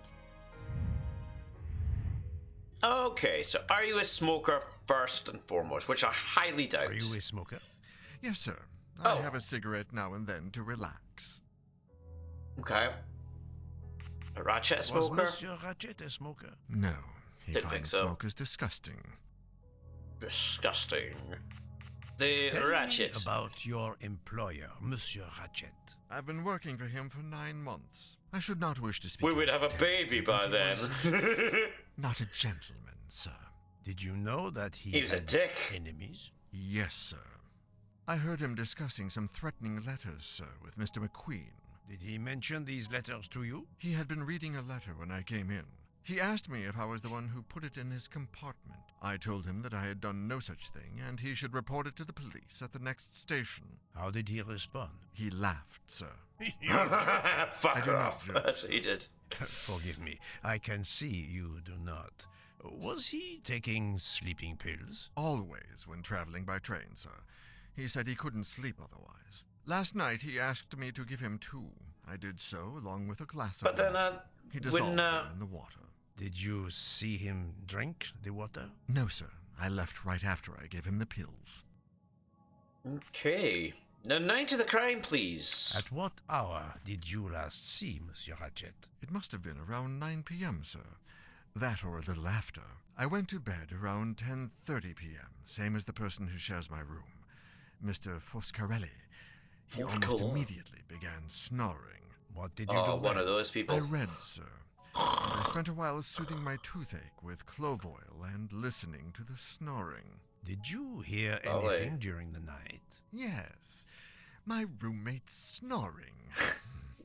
Okay, so are you a smoker first and foremost? Which I highly doubt. Are you a smoker? Yes, sir. Oh. I have a cigarette now and then to relax. Okay. A Rachette Was smoker? Monsieur Rachett a smoker? No, He Didn't think finds so. smoke is disgusting. Disgusting. The Tell Rachette. me about your employer, Monsieur Rachette. I've been working for him for 9 months. I should not wish to speak. We of would have a death, baby by but he then. was not a gentleman, sir. Did you know that he He was a had dick. enemies? Yes, sir. I heard him discussing some threatening letters, sir, with Mr. McQueen. Did he mention these letters to you? He had been reading a letter when I came in. He asked me if I was the one who put it in his compartment. I told him that I had done no such thing, and he should report it to the police at the next station. How did he respond? He laughed, sir. Fuck do not off. joke. That's what he did. Forgive me, I can see you do not. Was he taking sleeping pills? Always when traveling by train, sir. He said he couldn't sleep otherwise. Last night he asked me to give him 2. I did so, along with a glass But of then, water. He dissolved wouldn't, them in the water. Did you see him drink the water? No, sir. I left right after I gave him the pills. Okay. Now, night to the crime, please. At what hour did you last see Monsieur Rachette? It must have been around 9 p.m., sir. That or a little after. I went to bed around 10:30 p.m., same as the person who shares my room, Mr. Foscarelli. He almost Foscarelli. immediately began snoring. What did you Oh, do one then? of those I people. read, sir. And I spent a while soothing my toothache with clove oil and listening to the snoring. Did you hear Oh, anything wait. during the night? Yes, my roommate's snoring.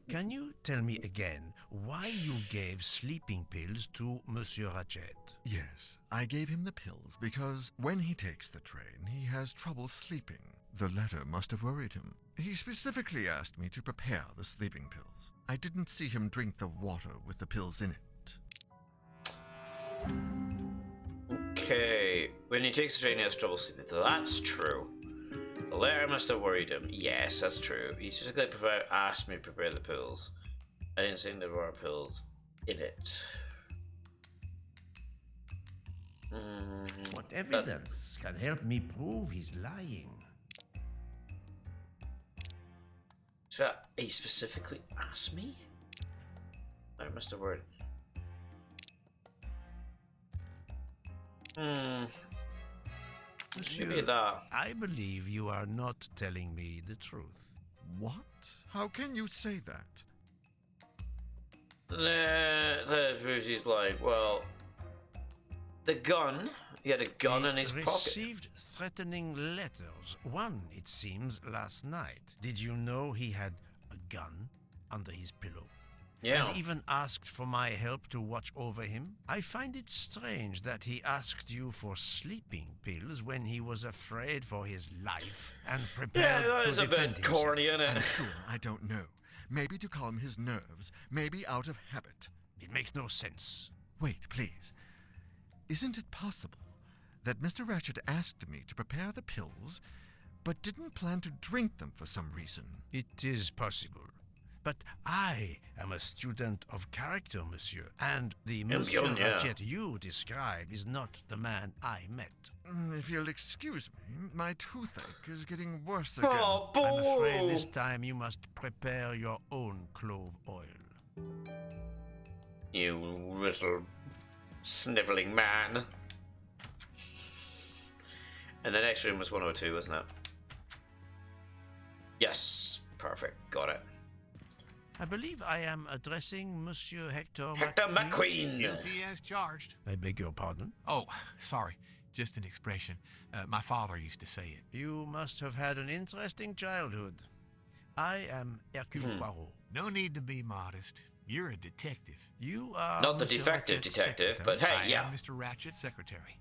Can you tell me again why you gave sleeping pills to Monsieur Rachette? Yes, I gave him the pills because when he takes the train, he has trouble sleeping. The letter must have worried him. He specifically asked me to prepare the sleeping pills. I didn't see him drink the water with the pills in it. Okay. When he takes the train, he has trouble sleeping. So that's true. The letter must have worried him. Yes, that's true. He specifically asked me to prepare the pills. I didn't think there were pills in it. What evidence can help me prove he's lying? So he specifically asked me? I must have worried. Monsieur, Maybe that. I believe you are not telling me the truth. What? How can you say that? He's like, well, the gun. He had a gun He in his pocket. received threatening letters. One, it seems, last night. Did you know he had a gun under his pillow? Yeah. And even asked for my help to watch over him? I find it strange that he asked you for sleeping pills when he was afraid for his life and Yeah, prepared that to is a defend bit himself. corny, isn't I'm it? sure I don't know. Maybe to calm his nerves, maybe out of habit. It makes no sense. Wait, please. Isn't it possible that Mr. Rachett asked me to prepare the pills, but didn't plan to drink them for some reason? It is possible. But I am a student of character, monsieur, and the Monsieur yeah. Rachette you describe is not the man I met. If you'll excuse me, my toothache is getting worse again. Oh, I'm afraid boo! this time you must prepare your own clove oil. You little sniveling man. And the next room was 102, wasn't it? Yes, perfect, got it. I believe I am addressing Monsieur Hector McQueen. Guilty as charged. I beg your pardon. Oh, sorry. Just an expression. My father used to say it. You must have had an interesting childhood. I am Hercule Poirot. No need to be modest. You're a detective. You are Not the Monsieur defective Rachette's detective, secretary. but I hey, yeah. am Mr. Ratchett's secretary.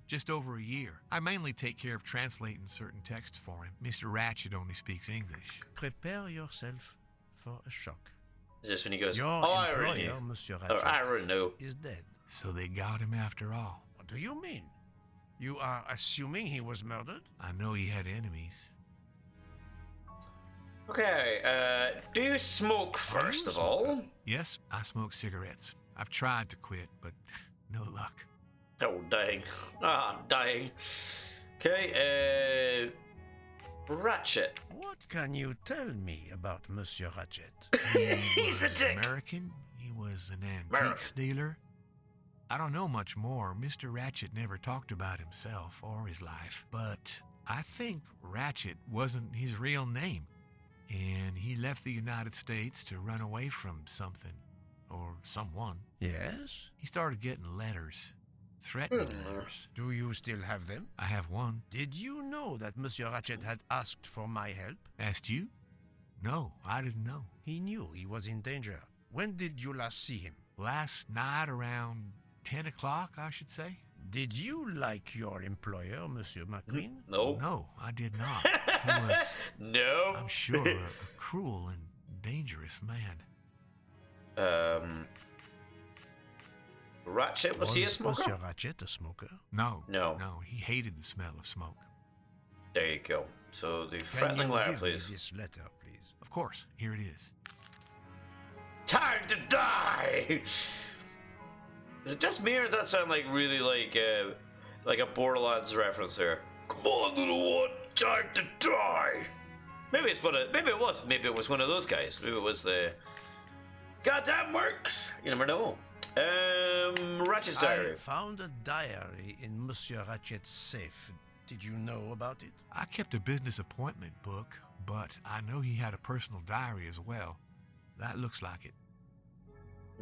Just over a year. I mainly take care of translating certain texts for him. Mr. Rachett only speaks English. Prepare yourself for a shock. Is this when he goes, Your oh, I employer, already knew. Monsieur Or Rachette, I already know. is dead. So they got him after all. What do you mean? You are assuming he was murdered? I know he had enemies. Okay, do you smoke first of all? Yes, I smoke cigarettes. I've tried to quit, but no luck. Oh, dang. Ah, dying. Okay, Rachett. What can you tell me about Monsieur Rachette? He He's a was dick. American. He was an American. antiques dealer. I don't know much more. Mr. Rachett never talked about himself or his life, but I think Rachett wasn't his real name, and he left the United States to run away from something or someone. Yes? He started getting letters, threatening letters. Do you still have them? I have one. Did you know that Monsieur Rachett had asked for my help? Asked you? No, I didn't know. He knew he was in danger. When did you last see him? Last night around 10 o'clock, I should say. Did you like your employer, Monsieur McQueen? No. No, I did not. He was, No. I'm sure, a cruel and dangerous man. Rachett, was he a smoker? Monsieur Rachett a smoker? No. No. No, he hated the smell of smoke. There you go. So the Can threatening you letter, give me please. this letter, please? Of course, here it is. Time to die! Is it just me, or does that sound like really like a Borderlands reference there? Come on, little one, time to die! Maybe it's maybe it was one of those guys. Maybe it was the goddamn works. You never know. Ratchett's diary. I found a diary in Monsieur Rachett's safe. Did you know about it? I kept a business appointment book, but I know he had a personal diary as well. That looks like it.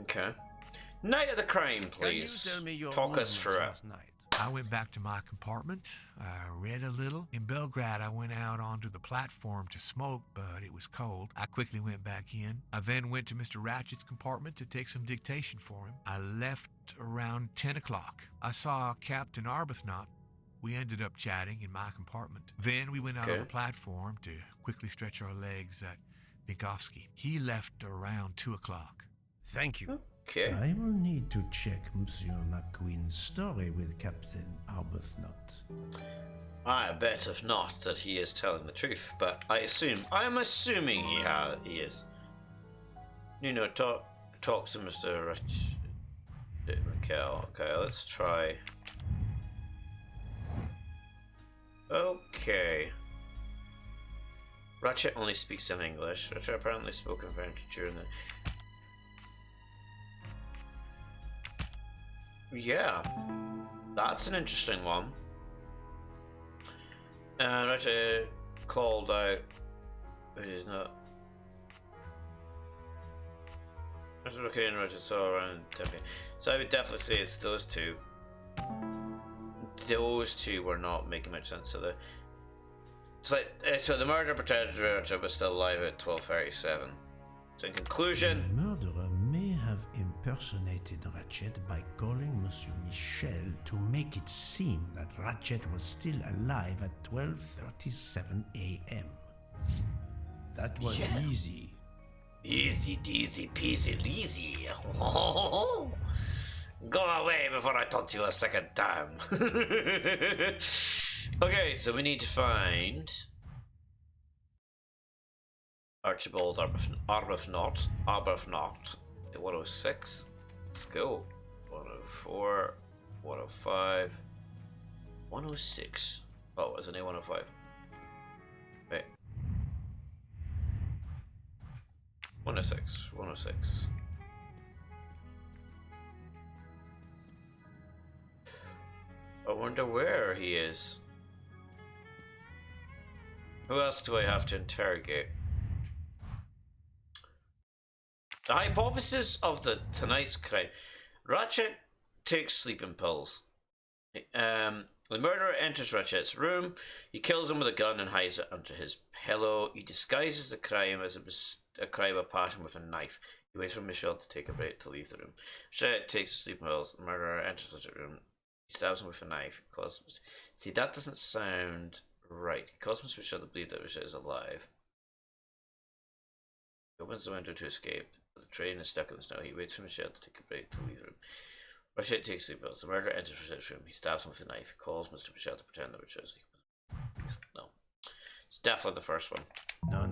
Okay. Night of the crime, Can you please. tell me your Talk us movements through it. last night? I went back to my compartment. I read a little. In Belgrade, I went out onto the platform to smoke, but it was cold. I quickly went back in. I then went to Mr. Ratchett's compartment to take some dictation for him. I left around 10 o'clock. I saw Captain Arbuthnot. We ended up chatting in my compartment. Then we went out on the platform to quickly stretch our legs at Vinkovsky. He left around 2 o'clock. Thank you. Okay. I will need to check Monsieur McQueen's story with Captain Arbuthnot. I bet if not that he is telling the truth, but I'm assuming he is. You know, talk to Mr. Raquel. Okay, let's try. Okay. Rachett only speaks in English. Rachett apparently spoke in French during the. Yeah, that's an interesting one. Rachett called out, but he's not. Mr. Okay, and Rachett saw around 10 p.m. So I would definitely say it's those two. Those two were not making much sense. So so the murder pretended Rachett was still alive at 12:37. So in conclusion, The murderer may have impersonated Rachett by calling Monsieur Michel to make it seem that Rachett was still alive at 12:37 a.m. That was easy. easy deasy peasy leasy. Go away before I taunt you a second time. Okay, so we need to find Archibald Arbuthnot, 106. Let's go. 104, 105, 106. Oh, isn't it 105? Wait. 106, 106. I wonder where he is. Who else do I have to interrogate? The hypothesis of tonight's crime. Rachett takes sleeping pills. The murderer enters Rachett's room. He kills him with a gun and hides it under his pillow. He disguises the crime as a crime of passion with a knife. He waits for Michelle to take a break to leave the room. Rachett takes the sleeping pills. The murderer enters Rachett's room. He stabs him with a knife. See, that doesn't sound right. He causes Michelle to believe that Rachett is alive. He opens the window to escape. The train is stuck in the snow. He waits for Michelle to take a break to leave the room. Rachett takes sleep pills. The murderer enters Rachett's room. He stabs him with a knife. He calls Mr. Michelle to pretend that Rachett is alive. No. It's definitely the first one. No,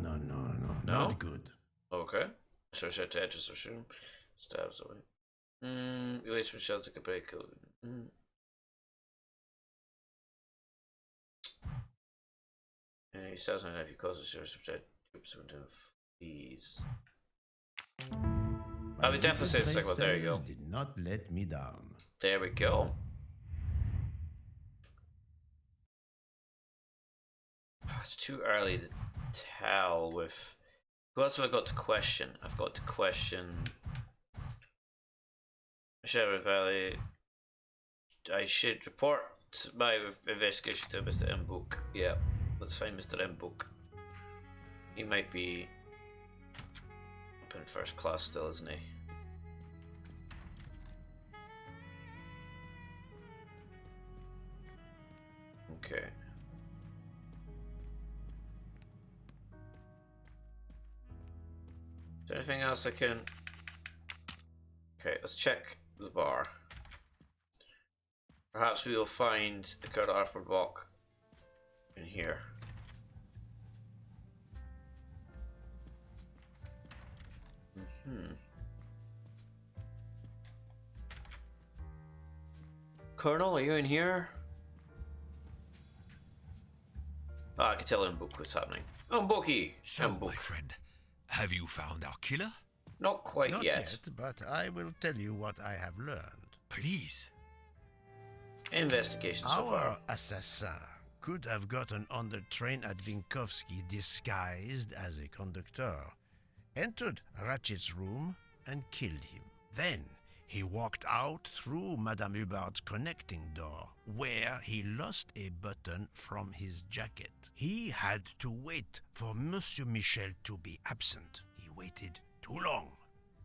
not good. Okay. So Rachett enters the room. Stabs away. He waits for Michelle to take a break. He stabs him with a knife. He calls Michelle to protect him. Please. I would definitely say the second one. There you go. Did not let me down. there we go. It's too early to tell with... Who else have I got to question? I've got to question... Sheriff Valley. I should report my investigation to Mr. Mbook. Yeah, let's find Mr. Mbook. He might be up in first class still, isn't he? Okay. Is there anything else I can... Okay, let's check the bar. Perhaps we will find the Kurt Arthur book in here. Colonel, are you in here? Ah, I can tell Mbook what's happening. Mbookie! So, my Mbook. friend, have you found our killer? Not quite Not yet. but I will tell you what I have learned. Please. Investigation so Our far. assassin could have gotten on the train at Vinkovsky disguised as a conductor, entered Rachett's room and killed him. Then he walked out through Madame Hubbard's connecting door, where he lost a button from his jacket. He had to wait for Monsieur Michel to be absent. He waited too long.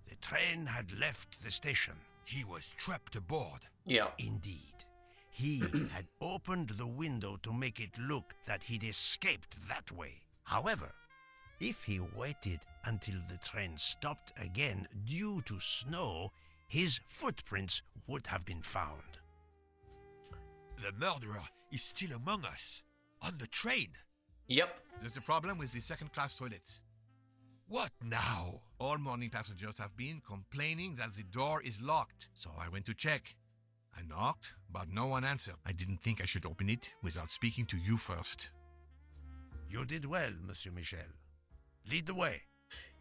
The train had left the station. He was trapped aboard. Yeah. Indeed. He had opened the window to make it look that he'd escaped that way. However, if he waited until the train stopped again due to snow, his footprints would have been found. The murderer is still among us. On the train. Yep. There's a problem with the second-class toilets. What now? All morning passengers have been complaining that the door is locked, so I went to check. I knocked, but no one answered. I didn't think I should open it without speaking to you first. You did well, Monsieur Michel. Lead the way.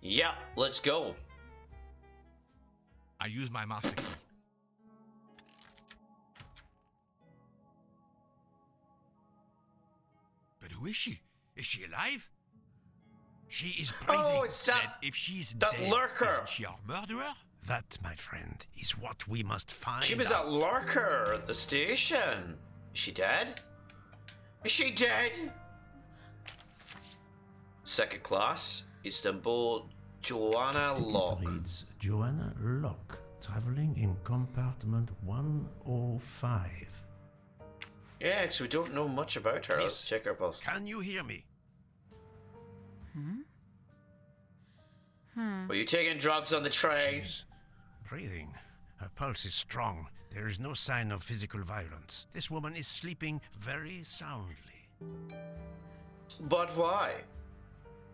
Yep, let's go. I use my master key. But who is she? Is she alive? She is breathing. Oh, it's Then that... if she's that dead, lurker. isn't she our murderer? That, my friend, is what we must find She was out. that lurker at the station. Is she dead? Is she dead? Second class, Istanbul, Joanna Ticket Locke. reads Joanna Locke, traveling in compartment 105. Yeah, because we don't know much about her. Let's Miss, check her pulse. Can you hear me? Were you taking drugs on the train? She's breathing. Her pulse is strong. There is no sign of physical violence. This woman is sleeping very soundly. But why?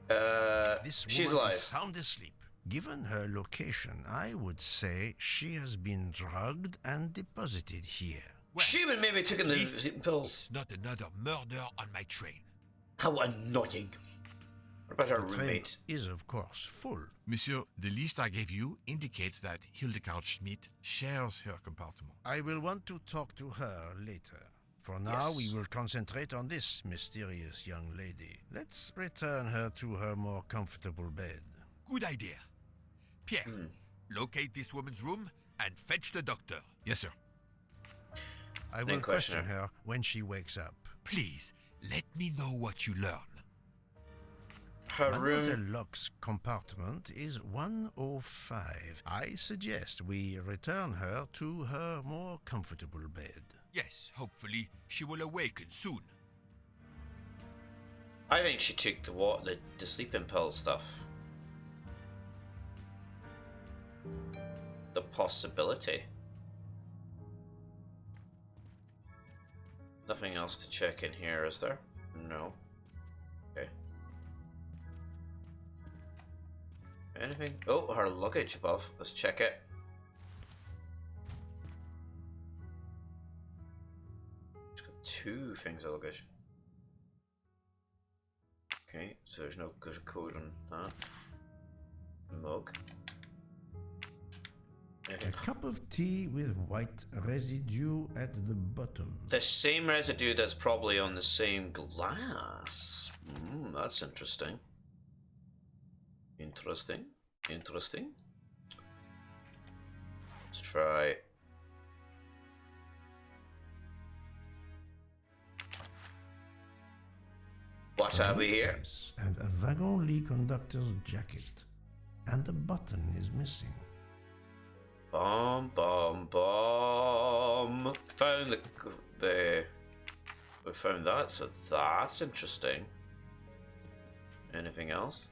This She's woman alive. is sound asleep. Given her location, I would say she has been drugged and deposited here. Well, She would maybe taking at the least sleeping pills. it's not another murder on my train. How annoying. What about her The train roommate? is, of course, full. Monsieur, the list I gave you indicates that Hildegard Schmidt shares her compartment. I will want to talk to her later. For now, Yes. we will concentrate on this mysterious young lady. Let's return her to her more comfortable bed. Good idea. Pierre, locate this woman's room and fetch the doctor. Yes, sir. I will Then question question her. her when she wakes up. Please, let me know what you learn. Her Mademoiselle room. Locke's compartment is 105. I suggest we return her to her more comfortable bed. Yes, hopefully she will awaken soon. I think she took the sleeping pill stuff. The possibility. Nothing else to check in here, is there? No. Okay. Anything? Oh, her luggage above. Let's check it. She's got two things of luggage. Okay, so there's no good code on that. Mug. A cup of tea with white residue at the bottom. The same residue that's probably on the same glass. That's interesting. Interesting. Interesting. Let's try. What have we here? And a wagon-lit conductor's jacket. And the button is missing. Bomb, bomb, bomb. Found the. We found that, so that's interesting. Anything else?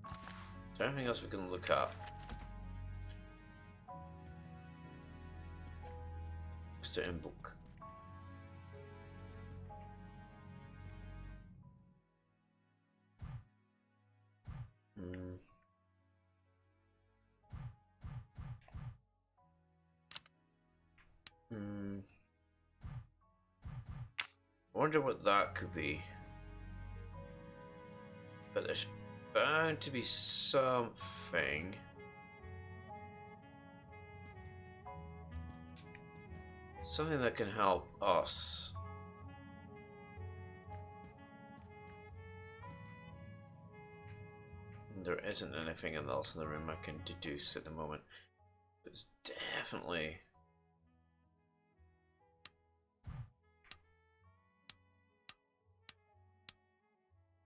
Is there anything else we can look at? Certain book. I wonder what that could be. But there's bound to be something. Something that can help us. There isn't anything else in the room I can deduce at the moment. It's definitely...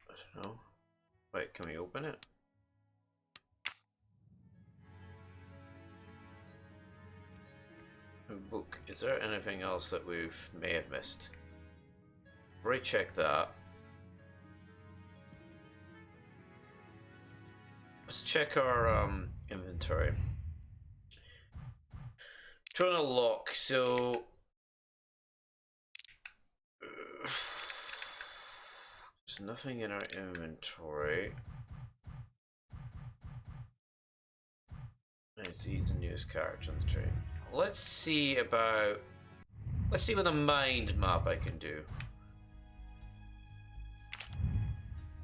I don't know. Wait, can we open it? Book. Is there anything else that we may have missed? Recheck that. Let's check our inventory. Trying to lock, so there's nothing in our inventory. Let's use the newest character on the train. Let's see what a mind map I can do.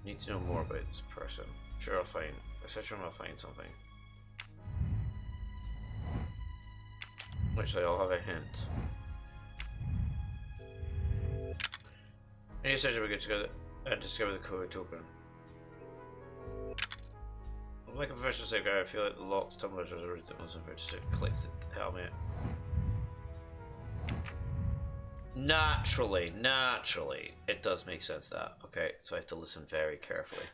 Need to know more about this person. Sure, I'll find. If I search around, I'll find something. Actually, I'll have a hint. Any search we get together and discover the code to open. Like a professional safeguard, I feel like the locked tumblers are already the most unfair to clicks the helmet. Naturally, it does make sense that. Okay, so I have to listen very carefully.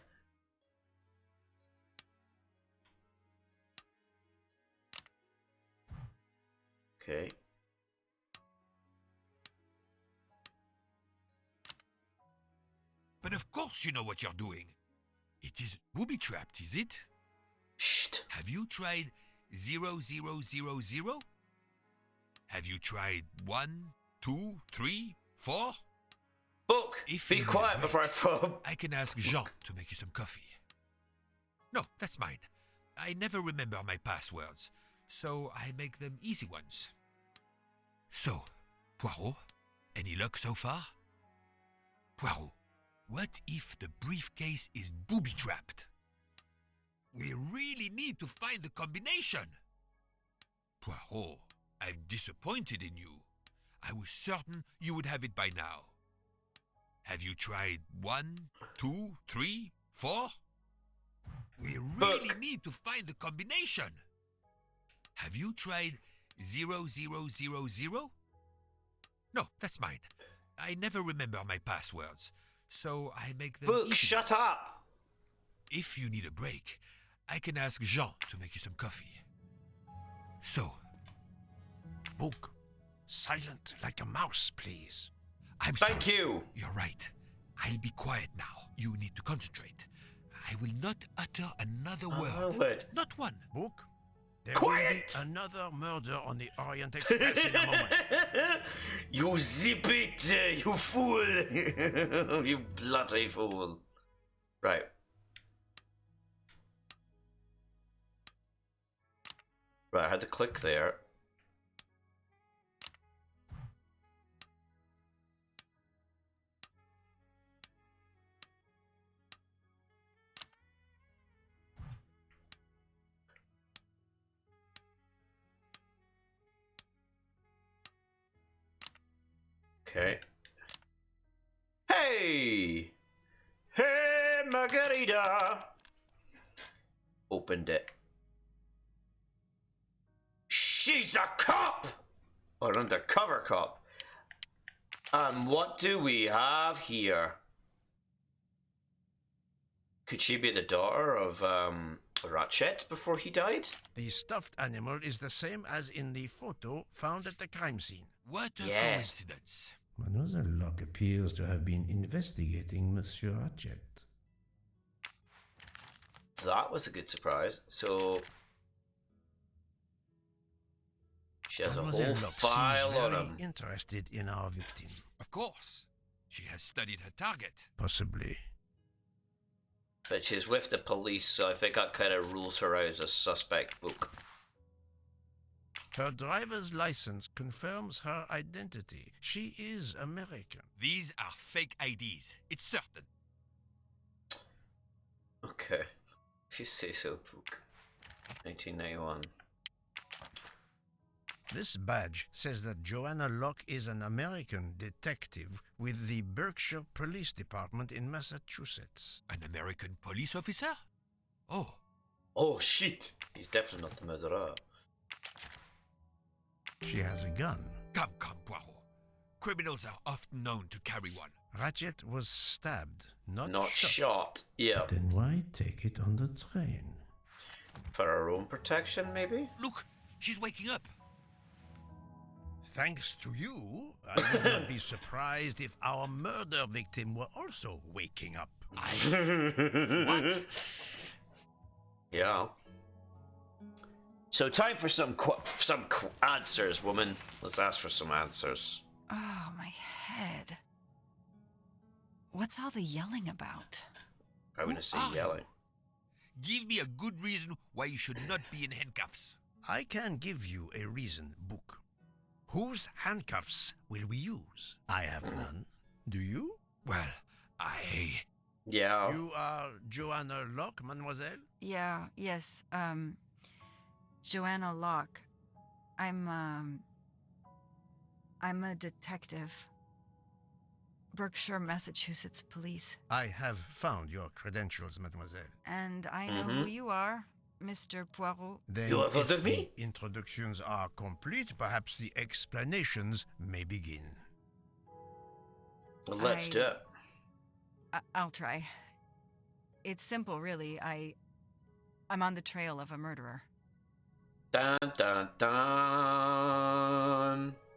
Okay. But of course you know what you're doing. It is booby-trapped, is it? Shh. Have you tried 0000? Have you tried 1, 2, 3, 4? Book! If Be you need quiet a break, before I probe. I can ask Jean to make you some coffee. No, that's mine. I never remember my passwords, so I make them easy ones. So, Poirot, any luck so far? Poirot, what if the briefcase is booby-trapped? We really need to find the combination. Poirot, I'm disappointed in you. I was certain you would have it by now. Have you tried 1, 2, 3, 4? We really need to find the combination. Have you tried 0000? No, that's mine. I never remember my passwords, so I make them Book, easy shut ones. up! If you need a break, I can ask Jean to make you some coffee. So, Book, silent like a mouse, please. I'm Thank sorry. you! You're right. I'll be quiet now. You need to concentrate. I will not utter another word. Not one. Book, there Quiet! will be another murder on the Orient Express in a moment. You zip it, you fool! You bloody fool. Right. Right, I had to click there. Okay. Hey! Hey, Margarita! Opened it. She's a cop! Or undercover cop. And what do we have here? Could she be the daughter of Rachette before he died? The stuffed animal is the same as in the photo found at the crime scene. What a Yes. coincidence. Mademoiselle Locke appears to have been investigating Monsieur Rachett. That was a good surprise. So she has Mademoiselle a whole Locke file seems on very him. interested in our victim. Of course. She has studied her target. Possibly. But she's with the police, so I think that kind of rules her out as a suspect book. Her driver's license confirms her identity. She is American. These are fake IDs. It's certain. Okay. If you say so, book. 1991. This badge says that Joanna Locke is an American detective with the Berkshire Police Department in Massachusetts. An American police officer? Oh, Oh shit! He's definitely not the murderer. She has a gun. come, Poirot. Criminals are often known to carry one. Rachett was stabbed, not Not shot. shot. Yeah. Then why take it on the train? For her own protection, maybe? Look, she's waking up. Thanks to you, I would not be surprised if our murder victim were also waking up. What? Yeah. So time for some answers, woman. Let's ask for some answers. Oh, my head. What's all the yelling about? I'm gonna Who say are you? yelling. Give me a good reason why you should not be in handcuffs. I can give you a reason, Book. Whose handcuffs will we use? I have none. Do you? Well, Yeah. You are Joanna Locke, mademoiselle? Yes, Joanna Locke. I'm a detective. Berkshire, Massachusetts Police. I have found your credentials, mademoiselle. And I know who you are, Mr. Poirot. Then, You have heard if of me? the introductions are complete, perhaps the explanations may begin. Well, let's do it. I'll try. It's simple, really. I'm on the trail of a murderer. Dun dun dun.